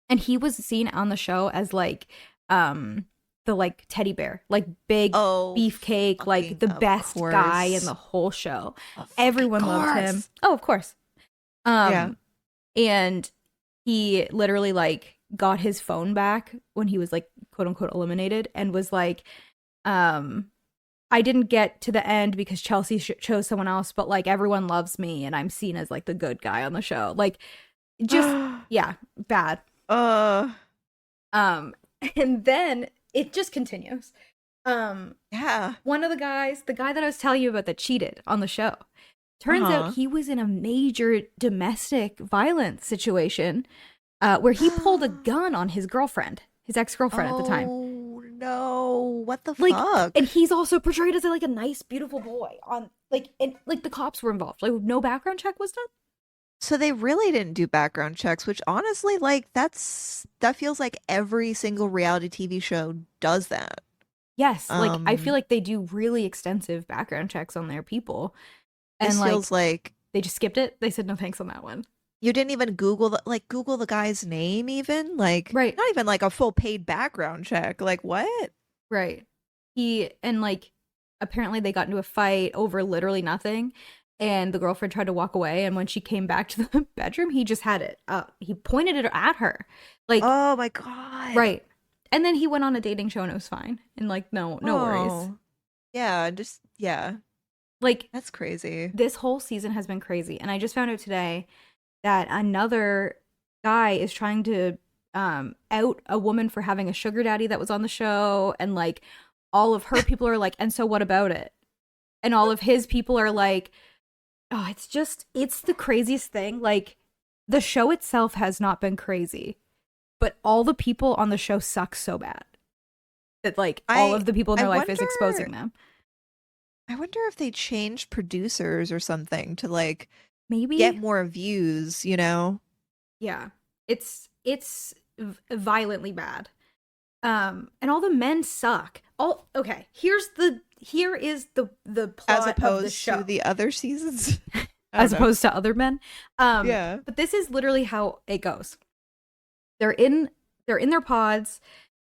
And he was seen on the show as like the like teddy bear, like big Oh. beefcake, like Fucking the of best guy in course. the whole show. Of fucking Everyone loved him. course. Oh, of course. Yeah. And he literally like got his phone back when he was like quote unquote eliminated, and was like, I didn't get to the end because Chelsea chose someone else, but like everyone loves me and I'm seen as like the good guy on the show. Like just yeah, bad. Uh. Um and then it just continues. Yeah. One of the guys, the guy that I was telling you about that cheated on the show, turns Uh-huh. out he was in a major domestic violence situation where he pulled a gun on his girlfriend, his ex-girlfriend at the time. Oh no! What the Like, fuck? and he's also portrayed as like a nice, beautiful boy on like, and like the cops were involved. Like no background check was done. So they really didn't do background checks, which honestly, like that feels like every single reality TV show does that. Yes, like I feel Um, like they do really extensive background checks on their people, and this like feels like they just skipped it. They said no thanks on that one. you didn't even Google the guy's name even, like Right, not even like a full paid background check. Like what? right. He and like apparently they got into a fight over literally nothing, and the girlfriend tried to walk away, and when she came back to the bedroom, he just had it up. He pointed it at her, like Oh my God. right. And then he went on a dating show and it was fine, and like no worries. Oh. Yeah, just yeah. Like That's crazy. this whole season has been crazy, and I just found out today that another guy is trying to out a woman for having a sugar daddy that was on the show, and like all of her people are like, and so what about it? And all of his people are like, oh, it's the craziest thing. Like the show itself has not been crazy, but all the people on the show suck so bad that like all I of the people in I their life is wonder exposing them. I wonder if they changed producers or something to like get Maybe. more views, you know? Yeah. It's violently bad. And all the men suck. All okay, here is the As plot of the opposed to show the other seasons. I as don't know. opposed to other men. Yeah. But this is literally how it goes. They're in their pods,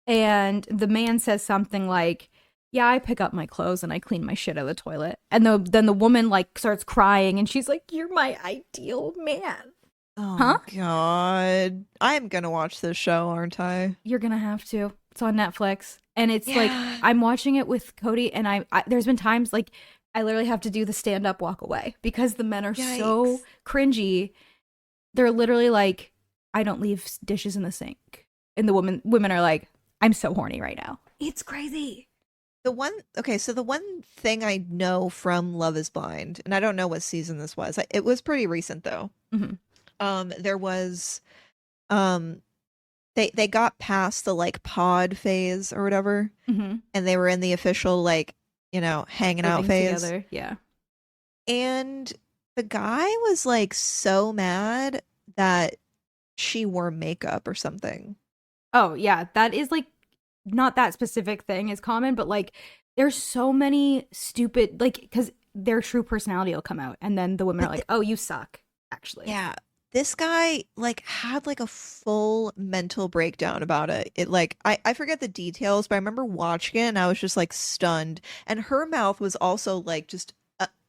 and the man says something like, "Yeah, I pick up my clothes and I clean my shit out of the toilet." And then the woman like starts crying, and she's like, "You're my ideal man." Oh Huh? God. I'm gonna watch this show, aren't I? You're gonna have to. It's on Netflix, and it's like Yeah. I'm watching it with Cody, and I there's been times like I literally have to do the stand up walk away because the men are so Yikes. cringy. They're literally like, "I don't leave dishes in the sink," and the women are like, "I'm so horny right now." It's crazy. So the one thing I know from Love is Blind, and I don't know what season this was. It was pretty recent though. Hmm. There was um they got past the like pod phase or whatever, Hmm. and they were in the official like, hanging out Living phase. together, yeah. And the guy was like so mad that she wore makeup or something. Oh yeah, that is like not that specific thing is common, but like there's so many stupid like because their true personality will come out, and then the women are But like, "Oh, you suck." Actually, Yeah. this guy like had like a full mental breakdown about it. It like I forget the details, but I remember watching it and I was just like stunned. And her mouth was also like just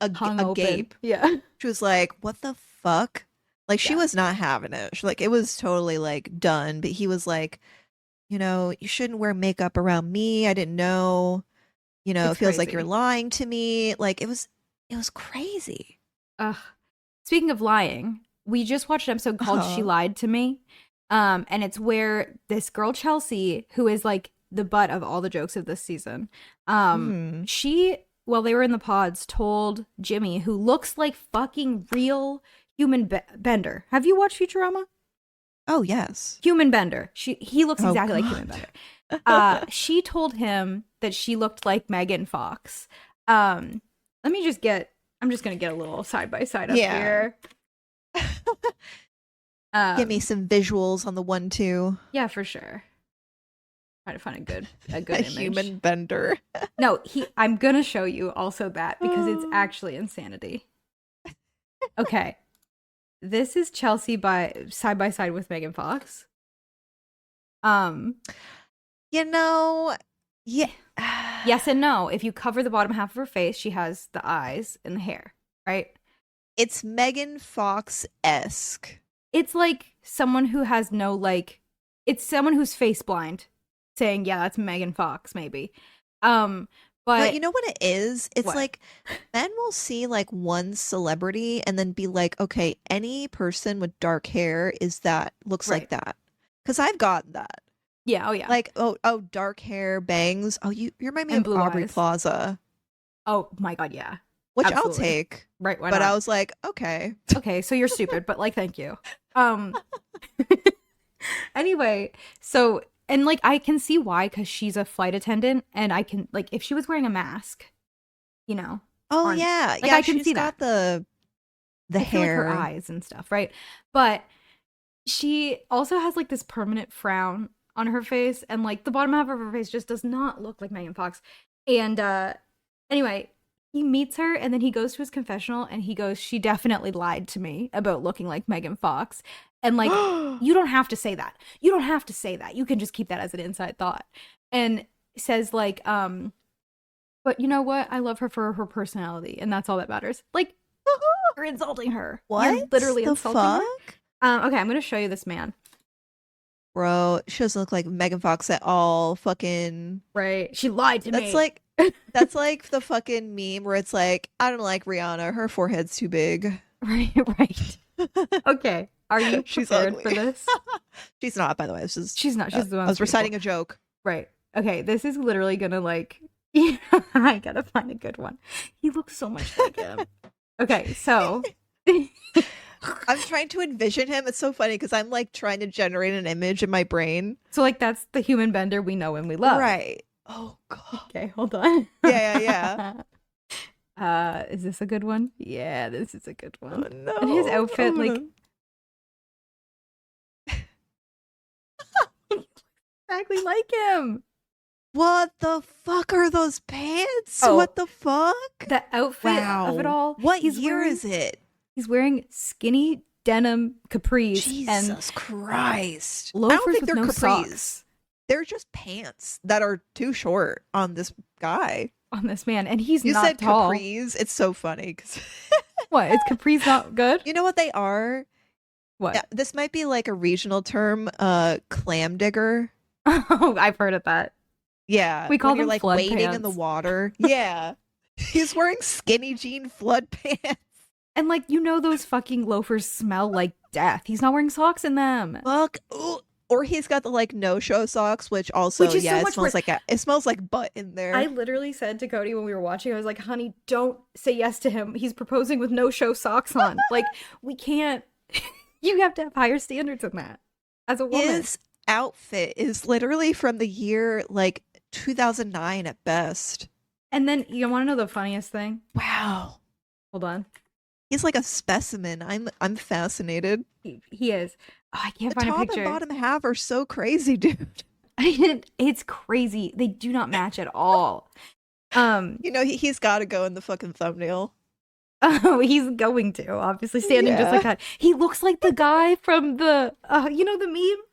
Hung a open. gape. Yeah. She was like, "What the fuck?" Like she Yeah. was not having it. She, like it was totally like done. But he was like, you shouldn't wear makeup around me. I didn't know. It It's feels like you're crazy. lying to me. Like it was crazy. Ugh. Speaking of lying, we just watched an episode called She Uh-huh. Lied to Me. And it's where this girl Chelsea, who is like the butt of all the jokes of this season, Hmm. she, while they were in the pods, told Jimmy, who looks like fucking real human Bender. Have you watched Futurama? Oh, yes. Human Bender. He looks Oh, exactly like Human God. Bender. She told him that she looked like Megan Fox. Let me just get. I'm just gonna get a little side by side up Yeah. here. Give me Um, some visuals on the one, two. yeah, for sure. Try to find a A good image. human bender. No, he. I'm gonna show you also that because it's Oh. actually insanity. Okay, this is Chelsea by side with Megan Fox. Um, You know, yeah. yes and no. If you cover the bottom half of her face, she has the eyes and the hair, right? It's Megan Fox-esque. It's like someone who has no like it's someone who's face blind saying, "Yeah, that's Megan Fox maybe." Um But but you know what it is? It's what? like men will see like one celebrity and then be like, okay, any person with dark hair is that looks like Right. that. Because I've gotten that. Yeah, oh yeah. Like, oh, dark hair, bangs. Oh, you remind me And of blue Aubrey eyes. Plaza, Oh my god, yeah. which I'll Absolutely. take. Right, why But I not? was like, okay. Okay, so you're stupid, but like thank you. Um anyway, so and like I can see why cuz she's a flight attendant and I can like if she was wearing a mask, you know, Oh on yeah, like yeah. I can She's see that. got the I feel like her hair. eyes and stuff, right? But she also has like this permanent frown on her face, and like the bottom half of her face just does not look like Megan Fox. And anyway, he meets her and then he goes to his confessional and he goes, "She definitely lied to me about looking like Megan Fox." And like, you don't have to say that. You don't have to say that. You can just keep that as an inside thought. And says like, but you know what? I love her for her personality, and that's all that matters. Like, you're insulting her. You're What literally the insulting her. fuck? Okay, I'm gonna show you this man. Bro, she doesn't look like Megan Fox at all. Fucking Right? She lied to that's me. like that's like the fucking meme where it's like, I don't like Rihanna, her forehead's too big. Right, right. Okay. Are you She's prepared for ugly. this? She's not, by the way. This is She's not. She's the I most was beautiful. reciting a joke. Right. Okay, this is literally gonna like I gotta find a good one. He looks so much like him. Okay, so I'm trying to envision him. It's so funny because I'm like trying to generate an image in my brain. so like that's the human bender we know and we love. Right. Oh god. Okay, hold on. Yeah, yeah, Is this a good one? Yeah, this is a good yeah. one. Oh no. And his outfit, I'm like gonna- exactly like him. What the fuck are those pants? Oh, What the fuck? the outfit of it Wow. all. What He's year wearing is it? he's wearing skinny denim capris and Jesus Christ. I don't loafers think with they're no capris. socks They're just pants that are too short on this guy. on this man, and he's You not said tall. capris. It's so funny because What? Is capris not good? you know what they are? What? Yeah, this might be like a regional term, clam digger. Oh, I've heard of that. Yeah, We call when you're them like flood wading in the pants. water. Yeah. He's wearing skinny jean flood pants. And like you know, those fucking loafers smell like death. He's not wearing socks in them. Fuck. Ooh. Or he's got the like no-show socks, which also, Which is so yeah, it much smells worse. like it smells like butt in there. I literally said to Cody when we were watching, I was like, "Honey, don't say yes to him. He's proposing with no show socks on. Like, we can't. You have to have higher standards than that as a woman." His outfit is literally from the year like 2009 at best. And then you want to know the funniest thing? Wow. Hold on. He's like a specimen. I'm fascinated. He is. Oh, I can't The find a top and picture. bottom half are so crazy, dude. It's crazy. They do not match at all. You know, he's got to go in the fucking thumbnail. Oh, he's going to, obviously, standing just like Yeah. that. He looks like the guy from the, the meme?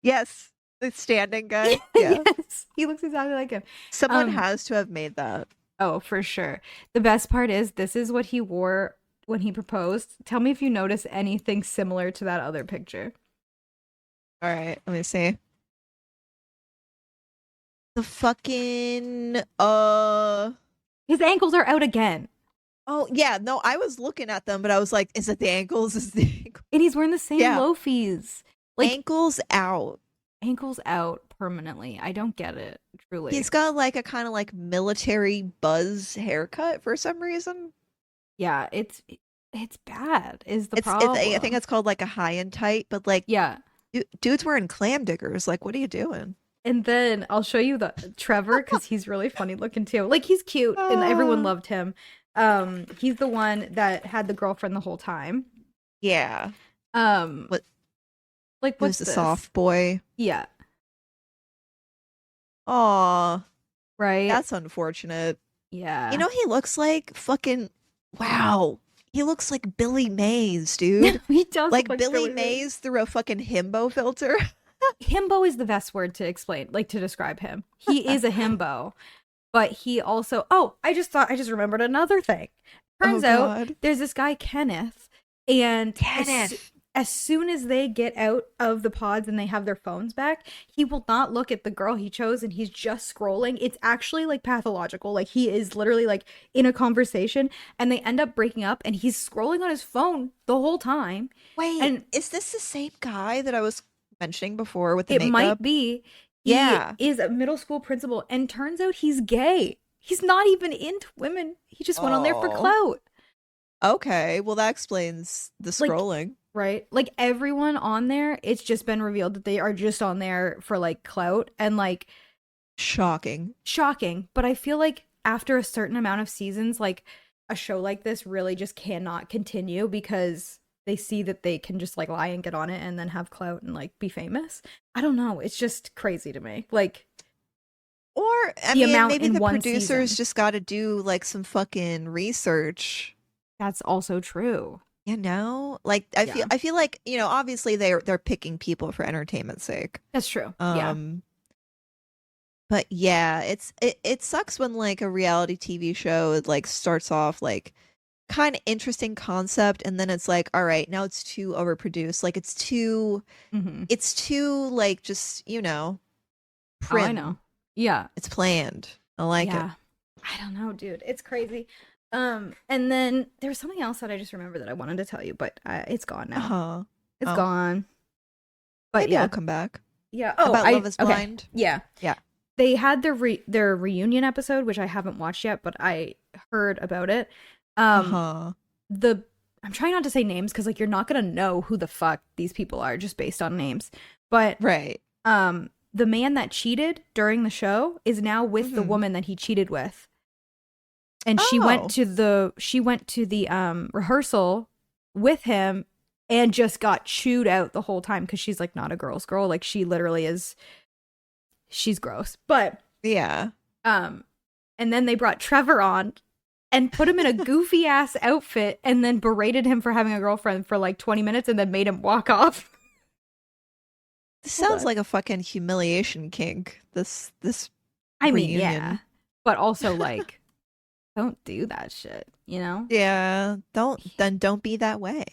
Yes. The standing guy. Yeah. Yes, he looks exactly like him. Someone Um, has to have made that. oh, for sure. The best part is this is what he wore when he proposed. Tell me if you notice anything similar to that other picture. All right, let me see. The fucking His ankles are out again, oh yeah, no, I was looking at them, but I was like, is it the ankles? Is the ankle? and he's wearing the same Yeah, loafies. Like ankles out. ankles out permanently. I don't get it, He's truly. got like a kind of like military buzz haircut for some reason. Yeah, it's bad is the It's I think problem. it's called like a high and tight, but like Yeah. dude's wearing clam diggers. Like, what are you doing? And then I'll show you the Trevor because he's really funny looking too. Like he's cute and everyone Ah, loved him. He's the one that had the girlfriend the whole time. yeah. Um, What? like He was what's the this? soft boy. Yeah, Aw, right? that's unfortunate. You Yeah. know, he looks like fucking wow. He looks like Billy Mays, dude. He does look Like like Billy Billy Ray. Mays through a fucking himbo filter. Himbo is the best word to explain, like to describe him. He is a himbo, but he also, oh, I just remembered another thing. Oh Turns out God. there's this guy, Kenneth, and Kenneth. as soon as they get out of the pods and they have their phones back, he will not look at the girl he chose and he's just scrolling. It's actually like pathological. Like he is literally like in a conversation and they end up breaking up and he's scrolling on his phone the whole time. Wait, And is this the same guy that I was mentioning before with the it might makeup? be he Yeah. is a middle school principal and turns out he's gay. He's not even into women. He just went on there for Oh. clout. Okay. Well, that explains the Like, scrolling. right? Like everyone on there, it's just been revealed that they are just on there for like clout and like Shocking. shocking. But I feel like after a certain amount of seasons, like a show like this really just cannot continue because they see that they can just like lie and get on it and then have clout and like be famous. I don't know. It's just crazy to me. Like Or, I the mean, amount maybe in the one producers season. just got to do like some fucking research. That's also true. You know? Like I Yeah. feel like, you know, obviously they're picking people for entertainment's sake. That's true. Yeah. Um but yeah, it sucks when like a reality TV show like starts off like kind of interesting concept and then it's like, all right, now it's too overproduced. Like Hmm. it's too like just, you know, Oh, I know. prim. Yeah. It's planned. I like it. Yeah. I don't know, dude. It's crazy. And then there was something else that I just remembered that I wanted to tell you, but it's gone now. Uh-huh. It's Oh, gone. But maybe I'll yeah. come back. Yeah. Oh, About Love is okay. Blind. Yeah. Yeah. They had their reunion episode, which I haven't watched yet, but I heard about it. Um Uh-huh. the I'm trying not to say names because like you're not gonna know who the fuck these people are just based on names. But Right. the man that cheated during the show is now with the Mhm. woman that he cheated with. And Oh. she went to the rehearsal with him and just got chewed out the whole time because she's like not a girl's girl. Like she literally is she's gross. But Yeah. um and then they brought Trevor on and put him in a goofy ass outfit and then berated him for having a girlfriend for like 20 minutes and then made him walk off. This Hold sounds on. like a fucking humiliation kink. This I mean, yeah. reunion. But also like don't do that shit, you know? Yeah. Don't be that way.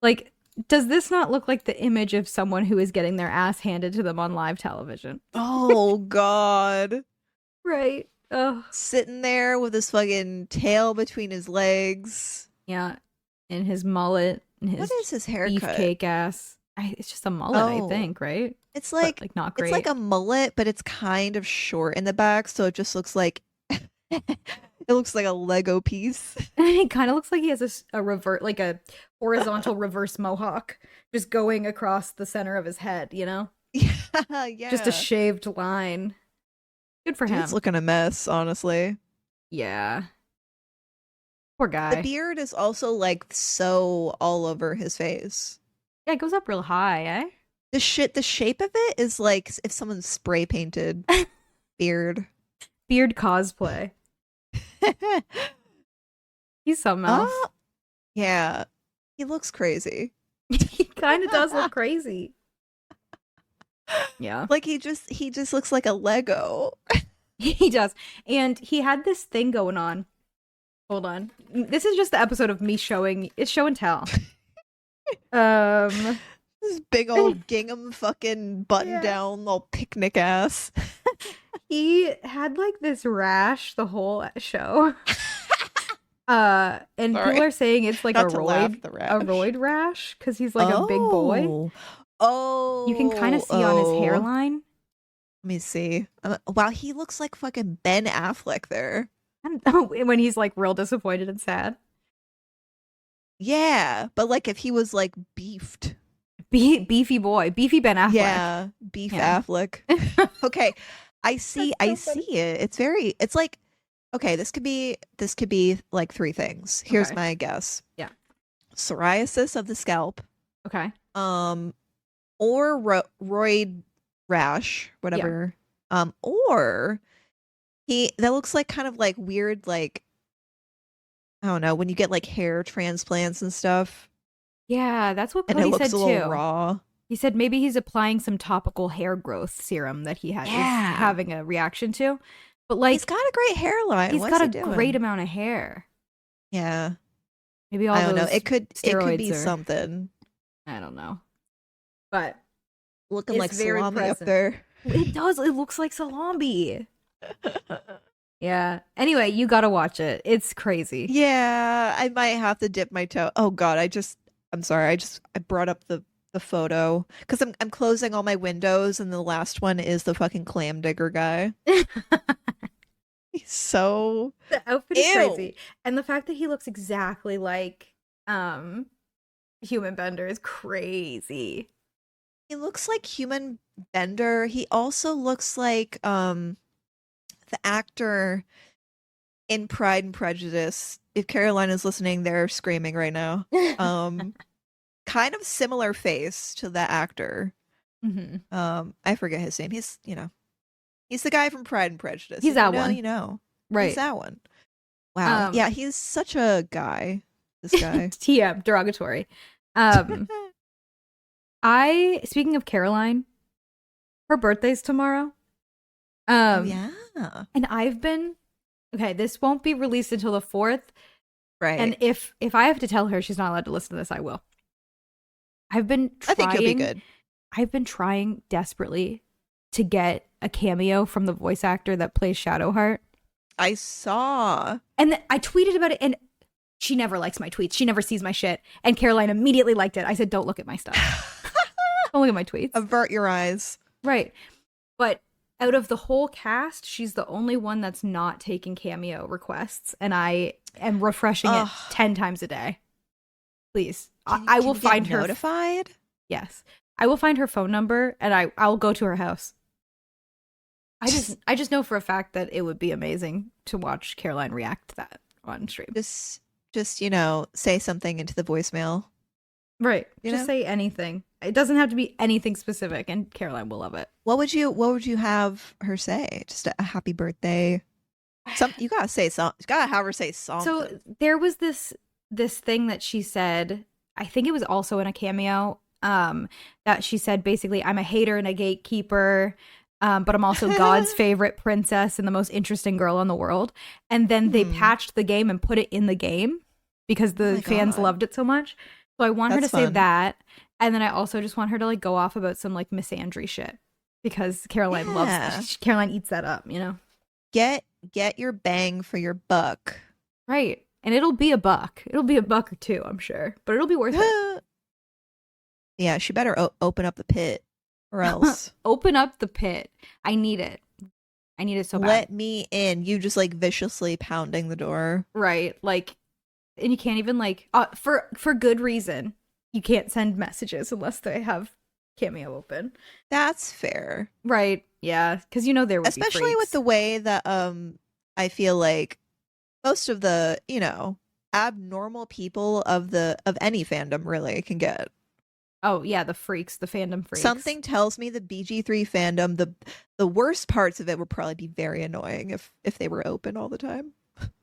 Like does this not look like the image of someone who is getting their ass handed to them on live television? Oh God. Right. Oh, Sitting there with his fucking tail between his legs. yeah. And his mullet and What his is his haircut? beefcake ass. It's just a mullet, I Oh, think, right? it's But like not it's like great. a mullet, but it's kind of short in the back, so it just looks like it looks like a Lego piece. It kind of looks like he has a revert, like a horizontal reverse mohawk, just going across the center of his head. You know, Yeah, just a yeah. shaved line. Good for Dude's him. looking a mess, honestly. Yeah, poor The guy. beard is also like so all over his face. Yeah, it goes up real high, eh? The shape of it is like if someone spray painted beard. Beard cosplay. He's something else. Oh, yeah. He looks crazy. He kind of does look crazy. Yeah, Like he just looks like a Lego. he does. And he had this thing going on. Hold on. This is just the episode of me showing. It's show and tell. Um. This big old gingham fucking button Yeah. down, all picnic ass. He had like this rash the whole show. And Sorry. people are saying it's like Not to laugh at the a rash. roid rash because he's like a big boy. Oh. You can kind of see on his hairline. Let me see. Wow, he looks like fucking Ben Affleck there. When he's like real disappointed and sad. Yeah, but like if he was like beefed. Beefy boy, beefy Ben Affleck. Yeah, beef Yeah. Affleck. Okay, I see. That's I so funny. see it. It's very. It's like okay. This could be. This could be like three things. Here's Okay. my guess. Yeah. Psoriasis of the scalp. Okay. Or roid rash, whatever. Or that looks like kind of like weird, like I don't know, when you get like hair transplants and stuff, Yeah, that's what and it Cody looks said a little too. raw. He said maybe he's applying some topical hair growth serum that he is Yeah. having a reaction to. But He's like got a great hairline. he's What's got he a doing? great amount of hair. Yeah, Maybe all I don't know. those It could be steroids are something. I don't know. But Looking it's like very salami up present. there. it does. It looks like salami. Yeah. Anyway, you gotta watch it. It's crazy. Yeah, I might have to dip my toe. Oh God, I'm sorry. I brought up the photo because I'm closing all my windows, and the last one is the fucking clam digger guy. He's so The outfit is ew. crazy. And the fact that he looks exactly like Human Bender is crazy. He looks like Human Bender. He also looks like the actor in Pride and Prejudice. If Caroline is listening, they're screaming right now. Kind of similar face to that actor. Mm-hmm. I forget his name. He's the guy from Pride and Prejudice. He's If that you know, one. you know. Right. He's that one. Wow. Yeah, he's such a guy. This guy. TM, derogatory. Speaking of Caroline, her birthday's tomorrow. Oh yeah. And I've been okay, this won't be released until the 4th. Right. And if I have to tell her she's not allowed to listen to this, I will. I've been trying, I think you'll be good. I've been trying desperately to get a cameo from the voice actor that plays Shadowheart. I saw. And I tweeted about it, and she never likes my tweets. She never sees my shit. And Caroline immediately liked it. I said, don't look at my stuff. Don't look at my tweets. Avert your eyes. Right. But out of the whole cast, she's the only one that's not taking cameo requests. And I am refreshing it 10 times a day. Please. I will find her. Notified? Yes. I will find her phone number, and I'll go to her house. I just know for a fact that it would be amazing to watch Caroline react to that on stream. Just say something into the voicemail. Right. You Just know? say anything. It doesn't have to be anything specific, and Caroline will love it. What would you have her say? Just a happy birthday. You gotta say something. You gotta have her say something. So there was this thing that she said, I think it was also in a cameo, that she said basically, I'm a hater and a gatekeeper, but I'm also God's favorite princess and the most interesting girl in the world. And then they patched the game and put it in the game because the fans loved it so much. So I want her to say that. And then I also just want her to like go off about some like misandry shit because Caroline loves Caroline eats that up, you know? Get your bang for your buck. Right. And it'll be a buck. It'll be a buck or two, I'm sure. But it'll be worth it. Yeah, she better open up the pit or else. Open up the pit. I need it. I need it so bad. Let me in. You just like viciously pounding the door. Right. Like, and you can't even like, for good reason, you can't send messages unless they have Cameo open. That's fair. Right. Yeah. Because you know there would especially be with the way that I feel like most of the, abnormal people of any fandom really can get. Oh, yeah, the freaks, the fandom freaks. Something tells me the BG3 fandom, the worst parts of it would probably be very annoying if they were open all the time.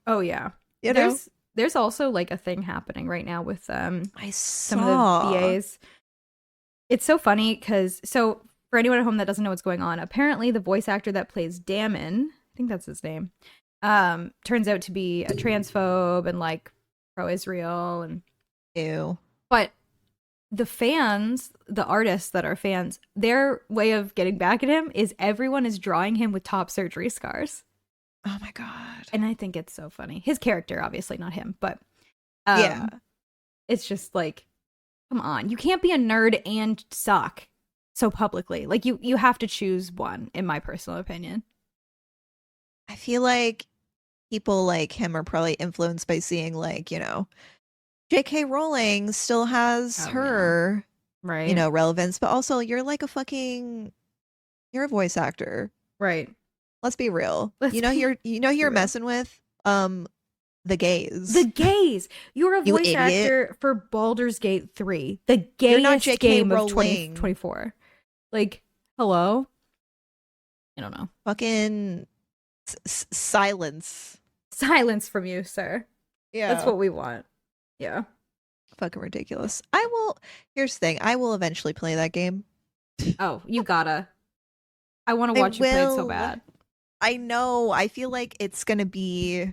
Oh, yeah. You know? there's also like a thing happening right now with I some of the saw. VAs. It's so funny because so for anyone at home that doesn't know what's going on, apparently the voice actor that plays Damon, I think that's his name, turns out to be a transphobe and like pro-Israel and Ew. but the fans, the artists that are fans, their way of getting back at him is everyone is drawing him with top surgery scars. Oh my God. And I think it's so funny. His character, obviously not him, but Yeah. it's just like, come on. You can't be a nerd and suck so publicly. Like you have to choose one, in my personal opinion. I feel like people like him are probably influenced by seeing like, J.K. Rowling still has Oh yeah. her, Right. relevance, but also you're a voice actor. Right. Let's be real. Let's be, let's be You're real. messing with the The gays. gays. You're a You voice idiot. actor for Baldur's Gate 3, the You're not gayest J.K. game of Rowling. 2024. Like, hello? I don't know. Fucking silence. Silence from you, sir. That's Yeah. what we want. Yeah. Fucking ridiculous. Here's the thing. I will eventually play that game. Oh, you gotta. I want to I watch you play it so will. bad. I know. I feel like it's going to be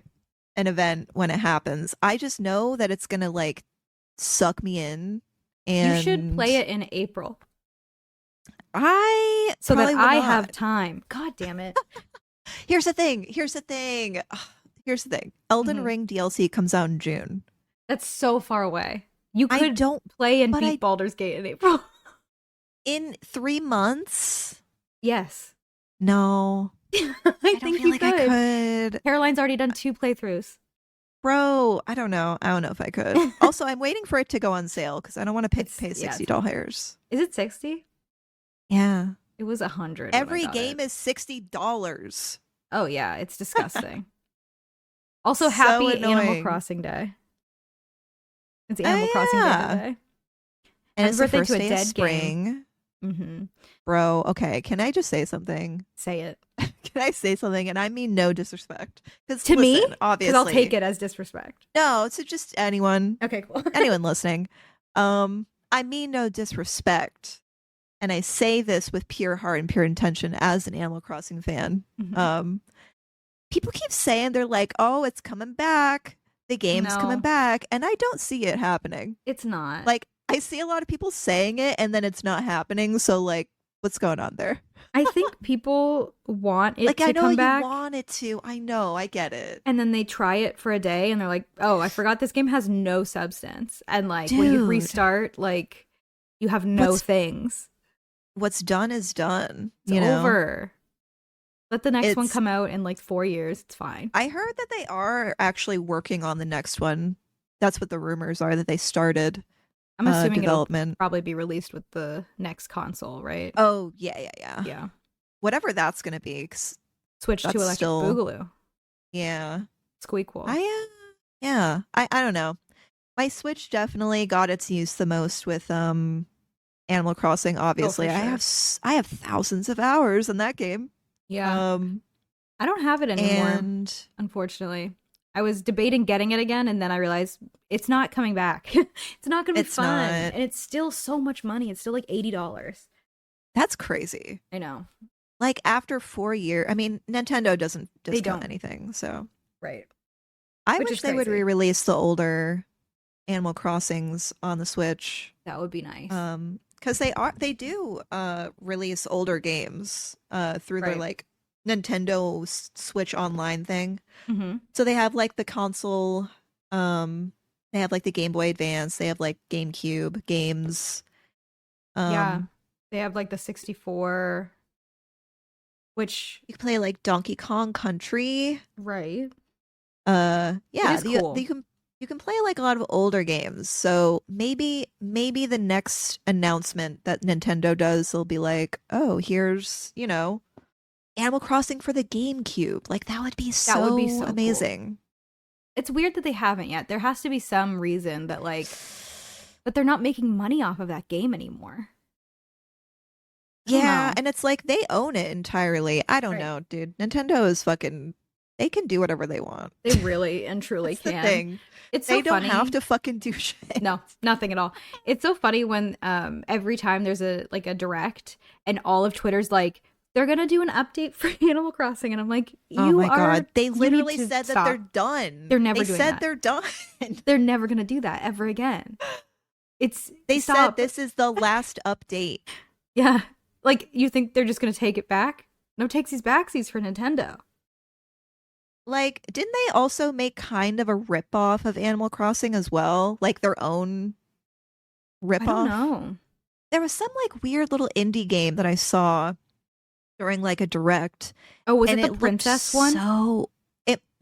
an event when it happens. I just know that it's going to like suck me in. You should And play it in April I so that probably will I have not. time. God damn it. Here's the thing. Here's the thing. Ugh, here's the thing. Elden Mhm. Ring DLC comes out in June. That's so far away. You I could don't, play and but beat Baldur's Gate in April. in 3 months? Yes. No, I I don't think feel you like I could. could. Caroline's already done 2 playthroughs. Bro, I don't know. I don't know if I could. Also, I'm waiting for it to go on sale because I don't want to pay Yeah, $60. is it 60? Yeah. It was 100 when I Every got game it. is $60. Oh yeah, it's disgusting. Also, So happy Animal annoying. Crossing Day. It's Animal Oh Crossing Day yeah. today. And Happy it's the birthday to first a day of dead game. spring. Mm-hmm. Bro, okay, can I just say something? Say it. Can I say something? And I mean no disrespect. Because To me? listen, Because I'll take obviously. it as disrespect. No, to just anyone, Okay, cool. anyone listening. I mean no disrespect. And I say this with pure heart and pure intention as an Animal Crossing fan. Mhm. People keep saying they're like, oh, it's coming back. The game's coming No, back. And I don't see it happening. it's not. Like, I see a lot of people saying it and then it's not happening. So, like, what's going on there? I think people want it Like, I to know come you back, want it to. I know. I get it. and then they try it for a day, and they're like, "Oh, I forgot this game has no substance." And like when you Dude, restart, like you have no what's things. what's done is done. It's You know? over. Let the next one It's come out in like 4 years. It's fine. I heard that they are actually working on the next one. That's what the rumors are, that they started I'm assuming it'll development. probably be released with the next console, right? Oh, yeah, yeah, yeah. Yeah. Whatever that's gonna be, 'cause Switch to that's Electric still, Boogaloo. yeah. Squeakquel. Yeah. I don't know. My Switch definitely got its use the most with Animal Crossing. Oh, for Obviously, sure. I have thousands of hours in that game. Yeah. Um, I don't have it anymore, and unfortunately. I was debating getting it again, and then I realized it's not coming back. It's not going to be it's fun. not. And it's still so much money. It's still like $80. That's crazy. I know. Like after 4 years, I mean, Nintendo doesn't They discount don't. anything, so Right. I Which wish is they would crazy. re-release the older Animal Crossings on the Switch. That would be nice. Because they do release older games through their Right. like Nintendo Switch Online thing. Mm-hmm. So they have like the console, they have like the Game Boy Advance, they have like GameCube games. Yeah. Um, They have like the 64, which, you can play like Donkey Kong Country. right. It Yeah, is cool. you can play like a lot of older games. So maybe the next announcement that Nintendo does, they'll be like, oh, here's, Animal Crossing for the GameCube. Like that would be That would be so so cool. amazing. It's weird that they haven't yet. There has to be some reason that like, but they're not making money off of that game anymore. I don't Yeah, know. and it's like they own it entirely. I don't Right. know, dude. Nintendo is fucking They can do whatever they want. They really and truly That's the can. thing. It's They so don't have funny. to fucking do shit. No, nothing at all. It's so funny when every time there's a direct and all of Twitter's like they're gonna do an update for Animal Crossing, and I'm like, Oh you my are God. They you need literally to said that stop. they're done. They're never They doing said that. they're done. They're never gonna do that ever again. It's They said stop. this is the last update. Yeah. Like you think they're just gonna take it back? No takesies backsies for Nintendo. Like, didn't they also make kind of a ripoff of Animal Crossing as well? Like their own I don't ripoff? know. There was some like weird little indie game that I saw during like a direct, Oh, was and it the it looked princess one? so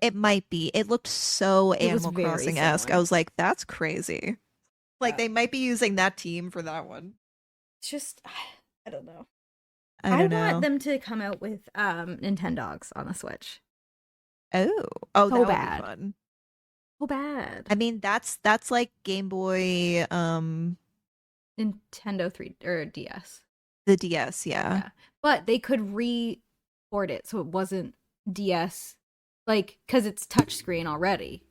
it might be. It looked so It was Animal very Crossing-esque. I similar. was like, that's crazy. Like Yeah. they might be using that team for that one. It's just I don't know. I I don't want know. them to come out with Nintendogs on the Switch. Oh, So that would be bad. fun. So bad. I mean, that's like Game Boy, Nintendo 3 or DS. the DS, yeah. Yeah. But they could re-port it so it wasn't DS like cuz it's touchscreen already.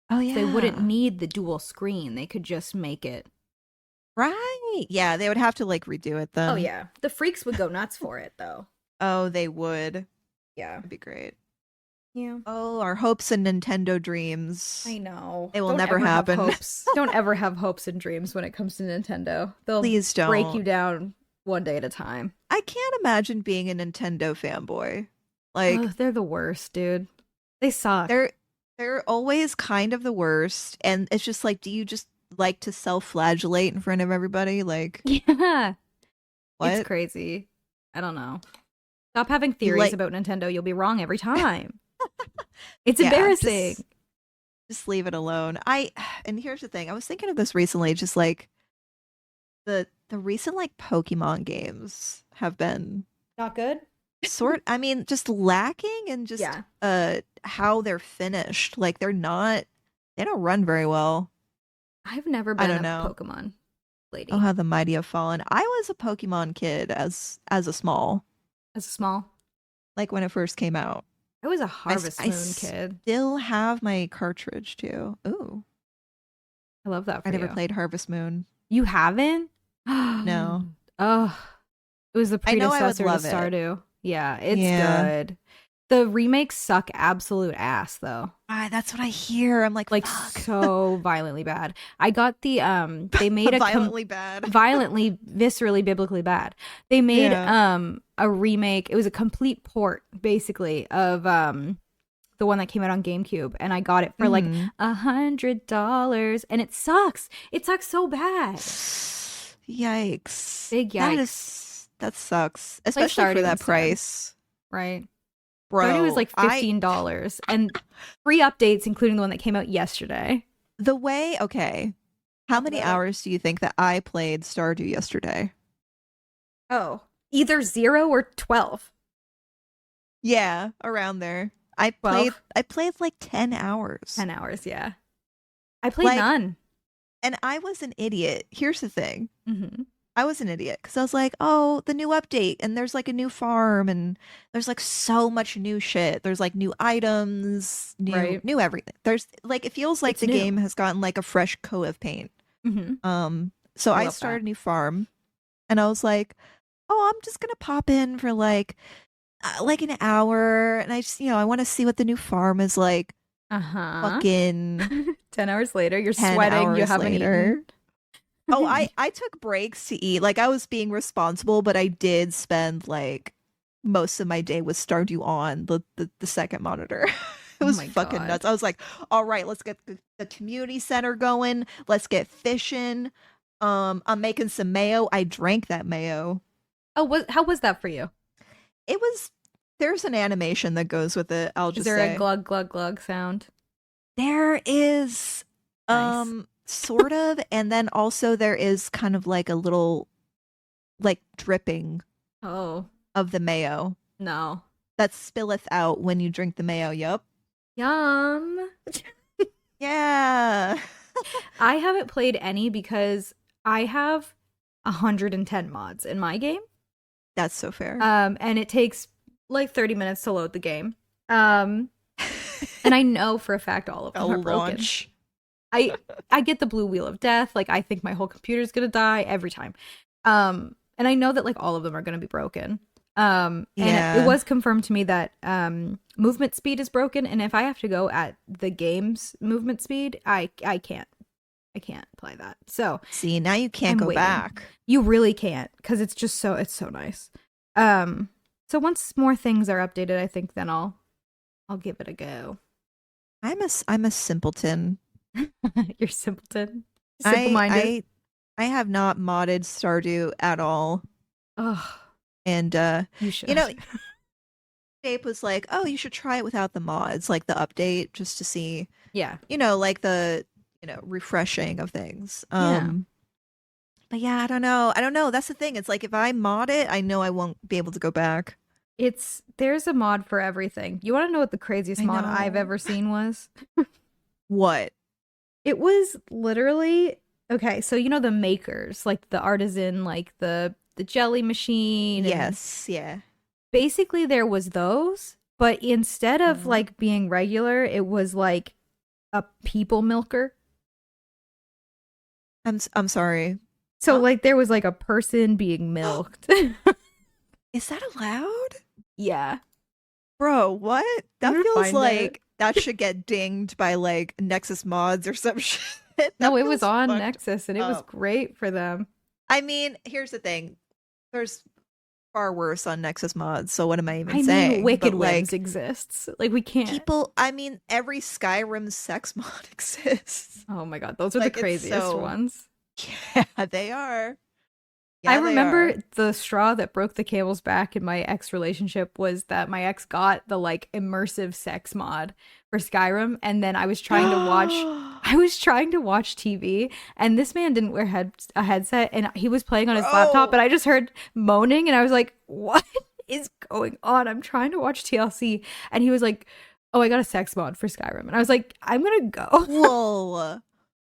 Oh So they wouldn't yeah. need the dual screen. They could just make it. Right. Yeah, they would have to like redo it Oh then. yeah. The freaks would go nuts for it though. Oh, they would. Yeah. That'd be great. Yeah. Oh, our hopes and Nintendo dreams. I know. They will Don't never ever have happen. hopes. Don't ever have hopes and dreams when it comes to Nintendo. They'll Please break you don't. down one day at a time. I can't imagine being a Nintendo fanboy. Like Ugh, they're the worst, dude. They suck. they're always kind of the worst, and it's just like, do you just like to self-flagellate in front of everybody? Like Yeah. what? It's crazy. I don't know. Stop having You theories like about Nintendo. You'll be wrong every time. It's yeah, embarrassing. just leave it alone. And here's the thing. I was thinking of this recently, just like the recent like Pokemon games have been Not good? I mean, just lacking and just Yeah. how they're finished. Like they don't run very well. I've never I been don't a know. Pokemon lady. Oh, how the mighty have fallen. I was a Pokemon kid as a small, As a small, like when it first came out. I was a Harvest I Moon kid. still have my cartridge too. Ooh, I love that for I never you. played Harvest Moon. You haven't? No. Oh, it was the I know I would predecessor to love it. Stardew. Yeah, it's Yeah. good. The remakes suck absolute ass though. That's what I hear. I'm like, Like fuck. so violently bad. I got the they made a Violently bad. violently, viscerally, biblically bad. They made Yeah. a remake. It was a complete port basically of the one that came out on GameCube, and I got it for like Mhm. $100, and it sucks. It sucks so bad. Yikes. Big That sucks. Play Especially for Stardew that instead. price. Right? Bro. Stardew was like $15 and free updates, including the one that came out yesterday. Okay. How many What? hours do you think that I played Stardew yesterday? Oh, either 0 or 12. Yeah, around there. 12? I played like 10 hours. 10 hours, yeah. I played Like, none. And I was an idiot. Here's the thing. Mm-hmm. I was an idiot because I was like, oh, the new update, and there's like a new farm, and there's like so much new shit. There's like new items, Right. new everything. There's like it feels like It's the new. game has gotten like a fresh coat of paint. Mm-hmm. So I I love started that. a new farm, and I was like, oh, I'm just gonna pop in for like an hour, and I just I want to see what the new farm is like. Uh-huh. Fucking 10 hours later, you're 10 sweating, you hours haven't later. eaten. Oh, I took breaks to eat. Like I was being responsible, but I did spend like most of my day with Stardew on the second monitor. It Oh was my fucking God. nuts. I was like, all right, let's get the community center going. Let's get fishing. I'm making some mayo. I drank that mayo. Oh, how was that for you? There's an animation that goes with it. I'll Is just there say a glug glug glug sound? there is Nice. sort of, and then also there is kind of like a little like dripping Oh, of the mayo no. that spilleth out when you drink the mayo. Yup. Yum. Yeah. I haven't played any because I have 110 mods in my game. That's so fair. And it takes like 30 minutes to load the game. Um, and I know for a fact all of A them are broken. launch. I get the blue wheel of death. Like I think my whole computer's gonna die every time. And I know that like all of them are gonna be broken. And it Yeah. was confirmed to me that movement speed is broken, and if I have to go at the game's movement speed, I can't play that. So See, now you can't I'm go waiting. back. You really can't because it's so nice. Um, so once more things are updated, I think then I'll give it a go. I'm a simpleton. You're simpleton, simple I minded. I I have not modded Stardew at all. Oh, And you you know, should. Dave was like, "Oh, you should try it without the mods, like the update just to see, Yeah, like the, refreshing of things." yeah. But yeah, I don't know. I don't know. That's the thing. It's like if I mod it, I know I won't be able to go back. There's a mod for everything. You want to know what the craziest I mod I've know. ever seen was? What? It was literally okay. So you know the makers, like the artisan, like the jelly machine, and Yes, yeah. basically there was those, but instead of Mhm. like being regular, it was like a people milker. I'm sorry. So Huh? like there was like a person being milked. Is that allowed? Yeah. Bro, what? I'm That gonna feels find it. like that should get dinged by like Nexus mods or some shit. No, That it was feels on fucked Nexus and it was up. great for them. I mean, here's the thing. There's far worse on Nexus mods, so what am I even I mean, saying? Wicked But Whims like exists. Like we can't. people, I mean, every Skyrim sex mod exists. Oh my god, those are the Like it's craziest so ones. yeah, they are. I Yeah, they are. remember the straw that broke the camel's back in my ex relationship was that my ex got the like immersive sex mod for Skyrim, and then I was trying to watch TV, and this man didn't wear a headset, and he was playing on his laptop, Bro. and I just heard moaning, and I was like, "What is going on?" I'm trying to watch TLC, and he was like, "Oh, I got a sex mod for Skyrim," and I was like, "I'm gonna go." Whoa.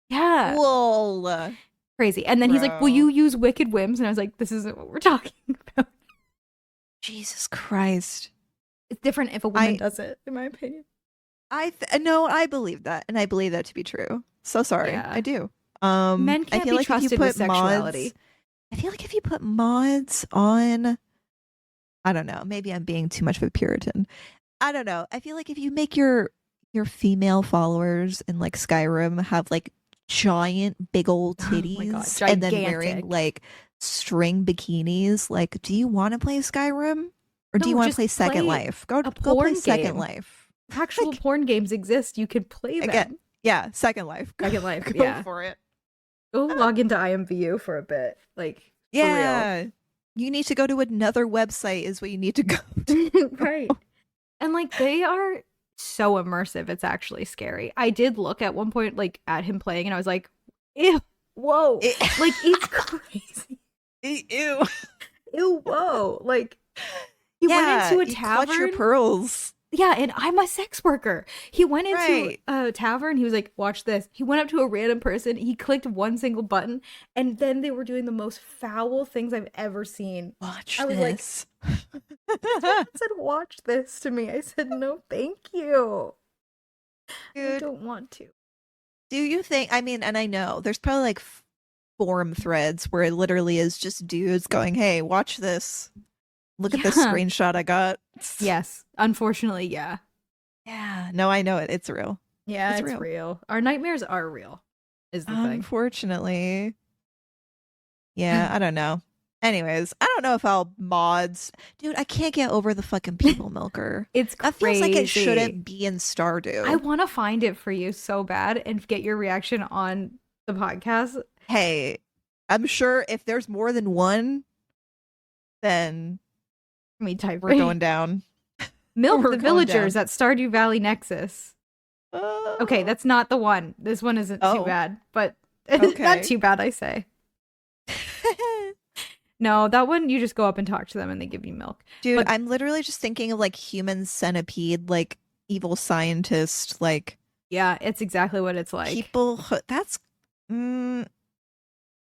Yeah, Whoa. crazy. And then he's like, "Will you Bro. use Wicked Whims?" And I was like, "This isn't what we're talking about." Jesus Christ. It's different if a woman I does it, in my opinion. no, I believe that, and I believe that to be true. So sorry, I Yeah. do. Men I can't feel be like if you trusted with put mods, sexuality. I feel like if you put mods on, I don't know, maybe I'm being too much of a Puritan. I don't know. I feel like if you make your female followers in like Skyrim have like giant big old Oh my god, titties and then wearing gigantic. like string bikinis, like do you want to play Skyrim or do you No, want to just play Second play Life? a Go play porn Second game. Life. Actual Like porn games exist. You can play again, them. yeah, Second Life. Second Life, Go yeah. for it. Go log into IMVU for a bit. Like, for real. Yeah. You need to go to another website is what you need to go to. Right. And like they are so immersive, it's actually scary. I did look at one point like at him playing and I was like, ew, whoa. Like it's crazy. Ew. Ew, whoa. Like he went Yeah, into a you clutch your tavern. pearls. Yeah, and I'm a sex worker. He went into Right. a tavern. He was like, watch this. He went up to a random person. He clicked one single button, and then they were doing the most foul things I've ever seen. Watch I was like, this. I said, watch this to me. I said, no, thank you. I Dude, don't want to. do you think, I mean, and I know there's probably like forum threads where it literally is just dudes going, hey, watch this. Look at this Yeah. screenshot I got. Yes. Unfortunately, yeah. Yeah. No, I know it. It's real. Yeah, It's it's real. real. Our nightmares are real, is the thing. Unfortunately. Yeah, I don't know. Anyways, I don't know if I'll mods. Dude, I can't get over the fucking people milker. It's That feels crazy. like it shouldn't be in Stardew. I want to find it for you so bad and get your reaction on the podcast. Hey, I'm sure if there's more than one, then Let me type we're it. going down. Milk We're the going villagers down. at Stardew Valley Nexus. Okay, that's not the one. This one isn't too Oh. bad, but Okay. not too bad, I say. No, that one you just go up and talk to them and they give you milk. Dude, But- I'm literally just thinking of like human centipede, like evil scientist, like Yeah, it's exactly what it's like. people. That's who's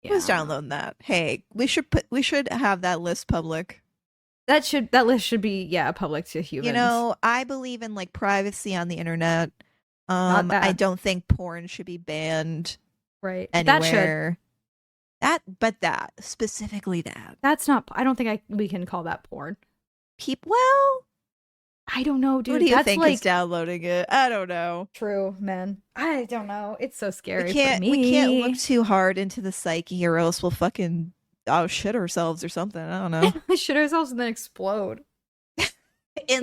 Yeah. downloading that? Hey, we should have that list public. That list should be, yeah, public to You humans. know, I believe in like privacy on the internet. Not I that, don't think porn should be banned right? But that should. anywhere. That specifically that. That's not. I don't think we can call that porn. Well, I don't know, who dude. do you That's think is like downloading it? I don't know. true, man. I don't know. It's so We scary for can't look me. too hard into the psyche or else we'll fucking shit ourselves or something. I don't know. Shit ourselves and then explode In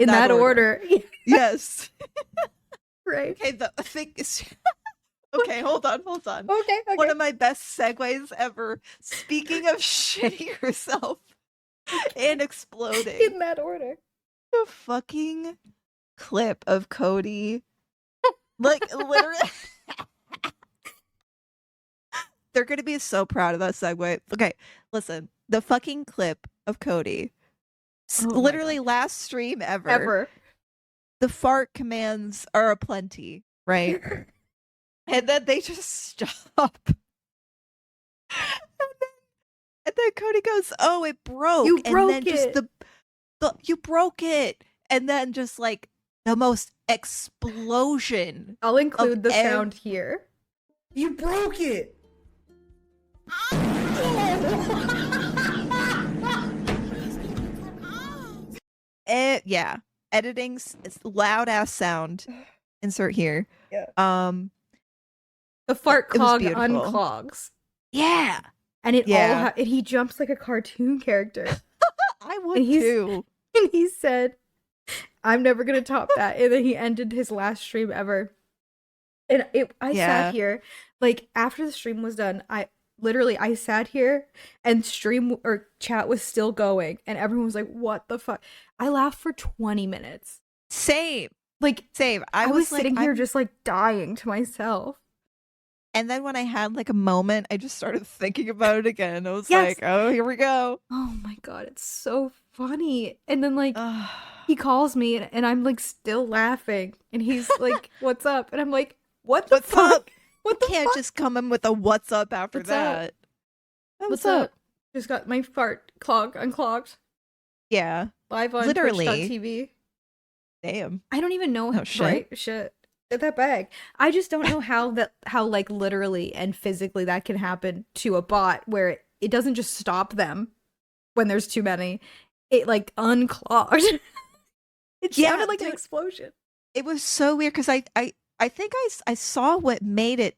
in that that order. order. Yes. Right. Okay, the thing is okay, hold on. Okay. One of my best segues ever. Speaking of shitting yourself and exploding. In that order. The fucking clip of Cody. Like literally they're gonna be so proud of that segue. Okay, listen. The fucking clip of Cody. Oh my Literally God. last stream ever. Ever. The fart commands are aplenty, right? And then they just stop. And then Cody goes, "Oh, it broke." You And broke then just it. the you broke it. And then just like the most explosion I'll include of the sound here. You broke it. Yeah, editing's loud ass sound. Insert here. Yeah. It The fart was clog beautiful. unclogs. Yeah, And it Yeah. and he jumps like a cartoon character. I would And he's- too. And he said, I'm never gonna top that. And then he ended his last stream ever. And I Yeah. sat here, like after the stream was done, I sat here and stream or chat was still going, and everyone was like, "What the fuck?" I laughed for 20 minutes. Same. Like Same. I was like, sitting here I'm- just like dying to myself. and then when I had like a moment, I just started thinking about it again. I was Yes. like, oh, here we go. Oh my god, it's so funny. And then like Ugh. he calls me and I'm like still laughing, and he's like, "What's up?" And I'm like, "What the What's fuck? up? What the Can't fuck? just come in with a what's up after What's up? that. What's up?" Just got my fart clog unclogged Yeah. live on Literally. Twitch.tv. Damn. I don't even know. Oh, shit. Right? Shit. Get that bag. I just don't know how like literally and physically that can happen to a bot where it doesn't just stop them when there's too many. It like unclogged. It Yeah, sounded like an dude. explosion. It was so weird because I think I saw what made it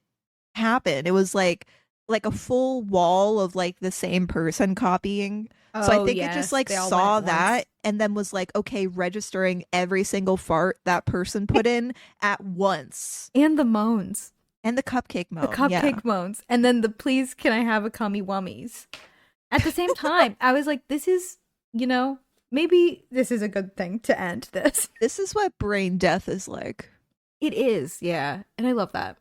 happen. It was like a full wall of like the same person copying. So I think it just like they all saw went at that once. and then was like, okay, registering every single fart that person put in at once. And the moans. And the cupcake moan. The cupcake moans. And then the "please can I have a cummy wummies." At the same time, I was like, this is, maybe this is a good thing to end this. This is what brain death is like. It is, yeah. And I love that.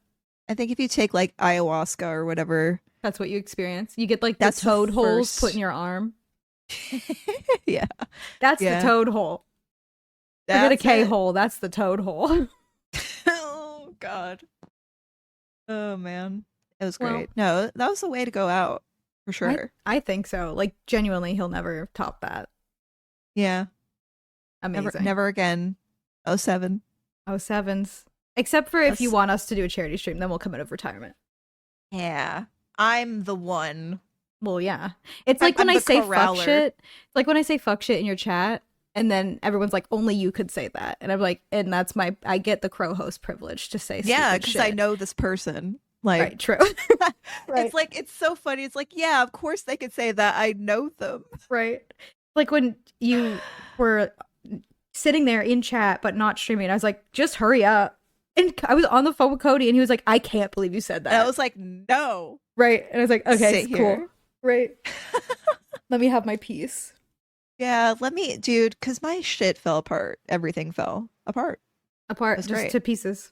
I think if you take like ayahuasca or whatever. That's what you experience. You get like That's the the toad holes first- put in your arm. Yeah. That's Yeah. the toad hole. Forget a That's K it. hole. That's the toad hole. Oh God. Oh man. It was Well- great. No, that was the way to go out. For sure. I think so. Like genuinely, he'll never top that. Yeah. Amazing. Never again. 07. Oh, sevens. Except for if you That's- want us to do a charity stream, then we'll come out of retirement. Yeah. I'm the one. Well, yeah. It's like I'm when I the say fuck corraller. shit. It's like when I say fuck shit in your chat, and then everyone's like, only you could say that. And I'm like, and that's I get the crow host privilege to say Yeah, stupid because I shit. know this person. Like Right, true. Right. it's like it's so funny. It's like, yeah, of course they could say that. I know them. Right. Like when you were sitting there in chat but not streaming, I was like, just hurry up. And I was on the phone with Cody and he was like, I can't believe you said that. And I was like, no. right. And I was like, okay, Sit it's cool. here. Right. Let me have my piece. Yeah, dude, because my shit fell apart. Everything fell apart. Apart, That's just great. to pieces.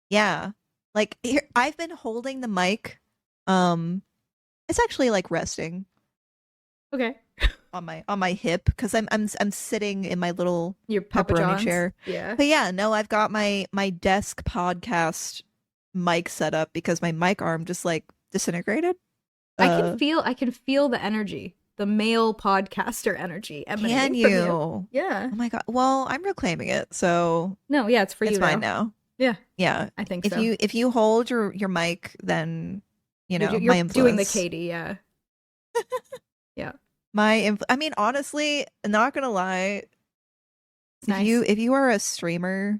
Yeah. Like here, I've been holding the mic. It's actually like resting Okay. on my hip because I'm sitting in my little Your Papa pepperoni John's. chair. Yeah. But yeah, no, I've got my desk podcast mic set up because my mic arm just like disintegrated. I can feel the energy the male podcaster energy Can emanating from you. you? Yeah. Oh my god. Well, I'm reclaiming it, so No, yeah, it's for it's you fine now. now. Yeah, Yeah. I think If so. you hold your mic, then You're my doing the influence. Katie, yeah. Yeah. I mean, honestly, not gonna lie, It's nice. if you are a streamer,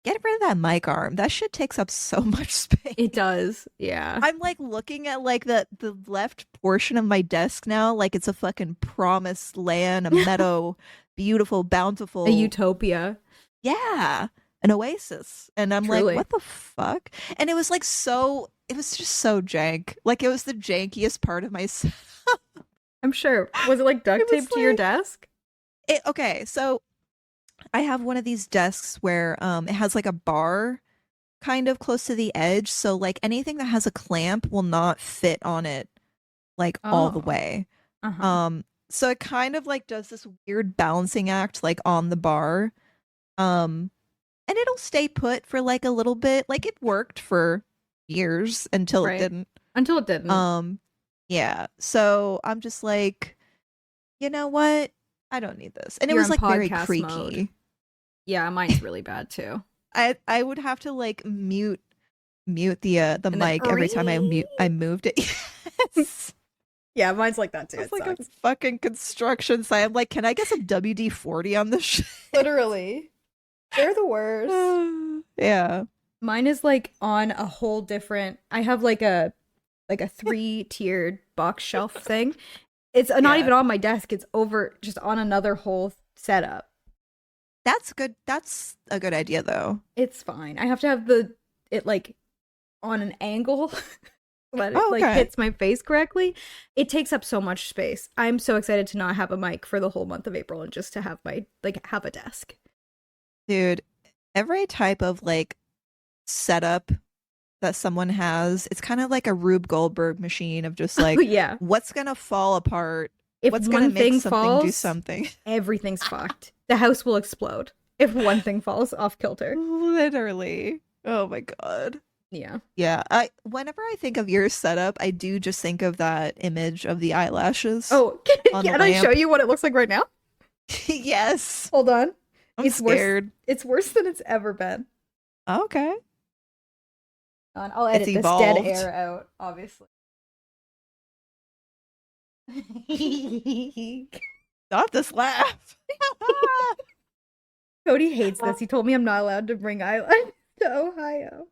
get rid of that mic arm. That shit takes up so much space. It does. Yeah. I'm like looking at like the left portion of my desk now, like it's a fucking promised land, a meadow, beautiful, bountiful, A utopia. yeah, an oasis. And I'm like, Truly. what the fuck? And it was like it was just so jank. Like it was the jankiest part of my setup. I'm sure. Was it like duct It was taped to your like- desk? Okay, so I have one of these desks where it has like a bar kind of close to the edge, so like anything that has a clamp will not fit on it like all the Oh. way. Uh-huh. So it kind of like does this weird balancing act like on the bar. And it'll stay put for like a little bit. Like it worked for years until Right. it didn't. Until it didn't. Yeah. So I'm just like, you know what? I don't need this. And You're it was in like very podcast creaky. mode. Yeah, mine's really bad too. I would have to like mute the then mic every time I moved it. Yes. Yeah, mine's like that too. It's like a fucking construction site. I'm like, can I get some WD-40 on this shit? Literally. They're the worst. Yeah. Mine is like on a whole different. I have like a 3-tiered box shelf thing. It's not Yeah. even on my desk. It's over just on another whole setup. That's good. That's a good idea though. It's fine. I have to have it like on an angle so that it Oh, like okay. hits my face correctly. It takes up so much space. I'm so excited to not have a mic for the whole month of April and just to have have a desk. Dude, every type of like setup that someone has, it's kind of like a Rube Goldberg machine of just like Yeah. what's gonna fall apart, If what's gonna one make thing something falls, do something. everything's fucked. The house will explode if one thing falls off kilter. Literally. Oh my god. Yeah. Yeah. Whenever I think of your setup, I do just think of that image of the eyelashes. Oh, On the can I show lamp. you what it looks like right now? Yes. Hold on. I'm It's worse. scared. It's worse than it's ever been. Okay. I'll edit this evolved. dead air out, obviously. Not this laugh. Cody hates this. He told me I'm not allowed to bring eyeliner to Ohio.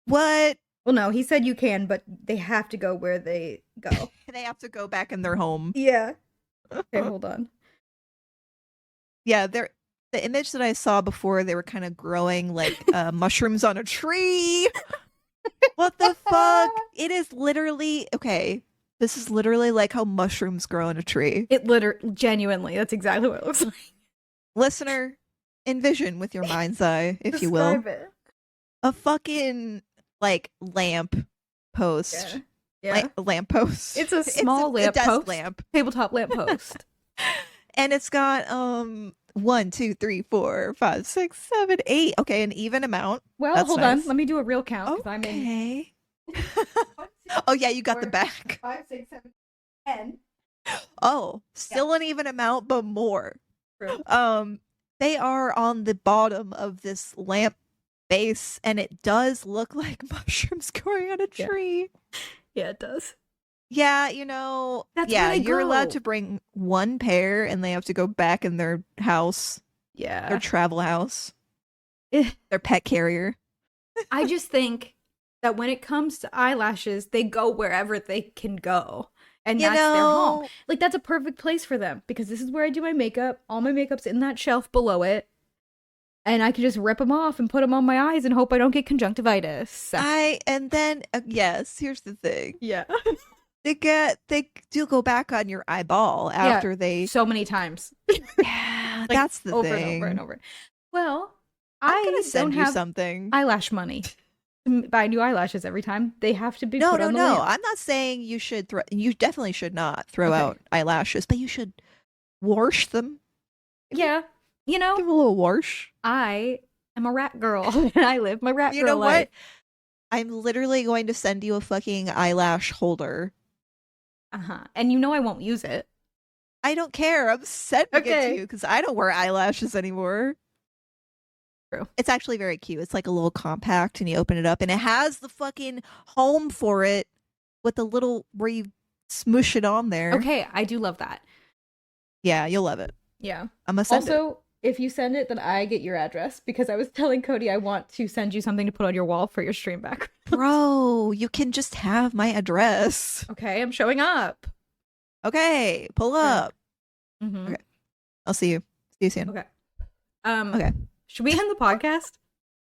What? Well, no, he said you can, but they have to go where they go. They have to go back in their home. Yeah. Okay, hold on. Yeah, the image that I saw before, they were kind of growing like mushrooms on a tree. What the fuck? It is literally okay. This is literally like how mushrooms grow on a tree. It genuinely, that's exactly what it looks like. Listener, envision with your mind's eye, if you will, Describe it. a fucking like lamp post. Yeah. Lamp post. It's a small lamp desk post. lamp. Tabletop lamp post. And it's got 1, 2, 3, 4, 5, 6, 7, 8. Okay, an even amount. Well, That's hold nice. on. Let me do a real count. 'Cause I'm in Okay. Oh yeah, you got the 4, back. 5, 6, 7, 10. Oh, still an even amount, but more. True. They are on the bottom of this lamp base, and it does look like mushrooms growing on a Yeah. tree. Yeah, it does. Yeah, That's yeah, where they you're allowed go. to bring one pair, and they have to go back in their house, Yeah. their travel house, Eh. their pet carrier. I just think that when it comes to eyelashes, they go wherever they can go. And You that's their home. know- Like, that's a perfect place for them because this is where I do my makeup. All my makeup's in that shelf below it. And I can just rip them off and put them on my eyes and hope I don't get conjunctivitis. And then yes, here's the thing. Yeah. They do go back on your eyeball after they So many times. yeah, Like, that's the over thing. and over and over. Well, I'm gonna I send don't you have something. eyelash money to buy new eyelashes every time. They have to be No, put no, on the no. lamp. I'm not saying you should throw. You definitely should not throw Okay. out eyelashes, but you should wash them. Yeah. You know, Give 'em a little wash. I am a rat girl and I live my rat You girl know life. what? I'm literally going to send you a fucking eyelash holder. And you know I won't use it. I don't care. I'm sending it Okay. to you because I don't wear eyelashes anymore. True. It's actually very cute. It's like a little compact, and you open it up, and it has the fucking home for it with the little where you smush it on there. Okay, I do love that. Yeah, you'll love it. Yeah. I'm gonna send it. Also, if you send it, then I get your address because I was telling Cody I want to send you something to put on your wall for your stream back. Bro, you can just have my address. Okay, I'm showing up. Okay, pull up. Mm-hmm. Okay. I'll see you. See you soon. Okay. Okay. Should we end the podcast?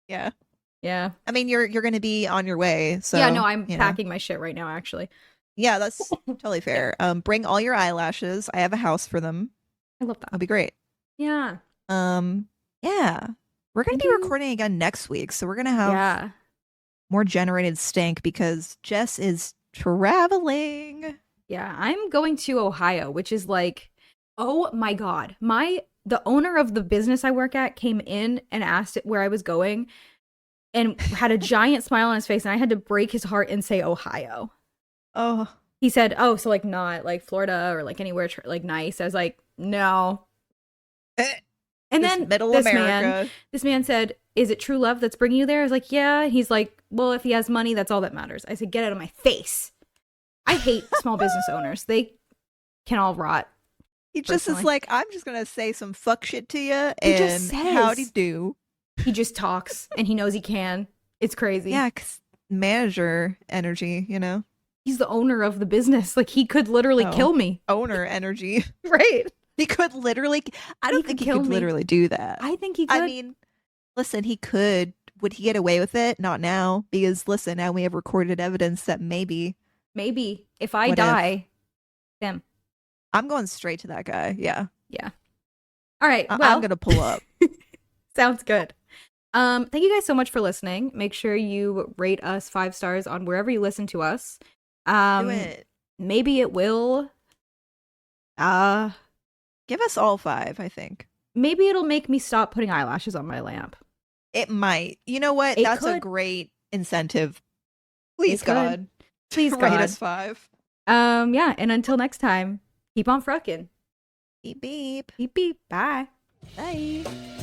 Yeah. Yeah. I mean, you're gonna be on your way, so yeah, no, I'm you know. packing my shit right now, actually. Yeah, that's totally fair. Bring all your eyelashes. I have a house for them. I love that. That'll be great. Yeah. Yeah. We're gonna Thank be you. recording again next week, so we're gonna have Yeah. more generated stank because Jess is traveling. Yeah, I'm going to Ohio, which is like, oh my God. The owner of the business I work at came in and asked it where I was going and had a giant smile on his face, and I had to break his heart and say Ohio. Oh, He said, "Oh, so like not like Florida or like anywhere like nice." I was like, "No." And just then middle this America. man said, "Is it true love that's bringing you there?" I was like, "Yeah." And he's like, "Well, if he has money, that's all that matters." I said, "Get out of my face." I hate small business owners. They can all rot. He just is personally. like, I'm just gonna say some fuck shit to you, He and just says. howdy do. He just talks and he knows he can. It's crazy. Yeah, 'cause manager energy, you know, He's the owner of the business. Like he could literally Oh. kill me. owner energy. Right. He could literally. I don't He think could he kill could me. literally do that. I think he could. I mean, listen, he could. Would he get away with it? Not now, because listen, now we have recorded evidence that maybe. maybe if I What if? die, them. I'm going straight to that guy. Yeah, Yeah. All right. I'm Well, gonna pull up. sounds good. Thank you guys so much for listening. Make sure you rate us 5 stars on wherever you listen to us. Do it. Maybe it will. Give us all 5. I think Maybe it'll make me stop putting eyelashes on my lamp. it might. You know what? It That's a could. great incentive. Please, It could. God, Please, rate God. us 5. Yeah. And until next time, keep on frucking. Beep beep. Beep beep. Bye. Bye.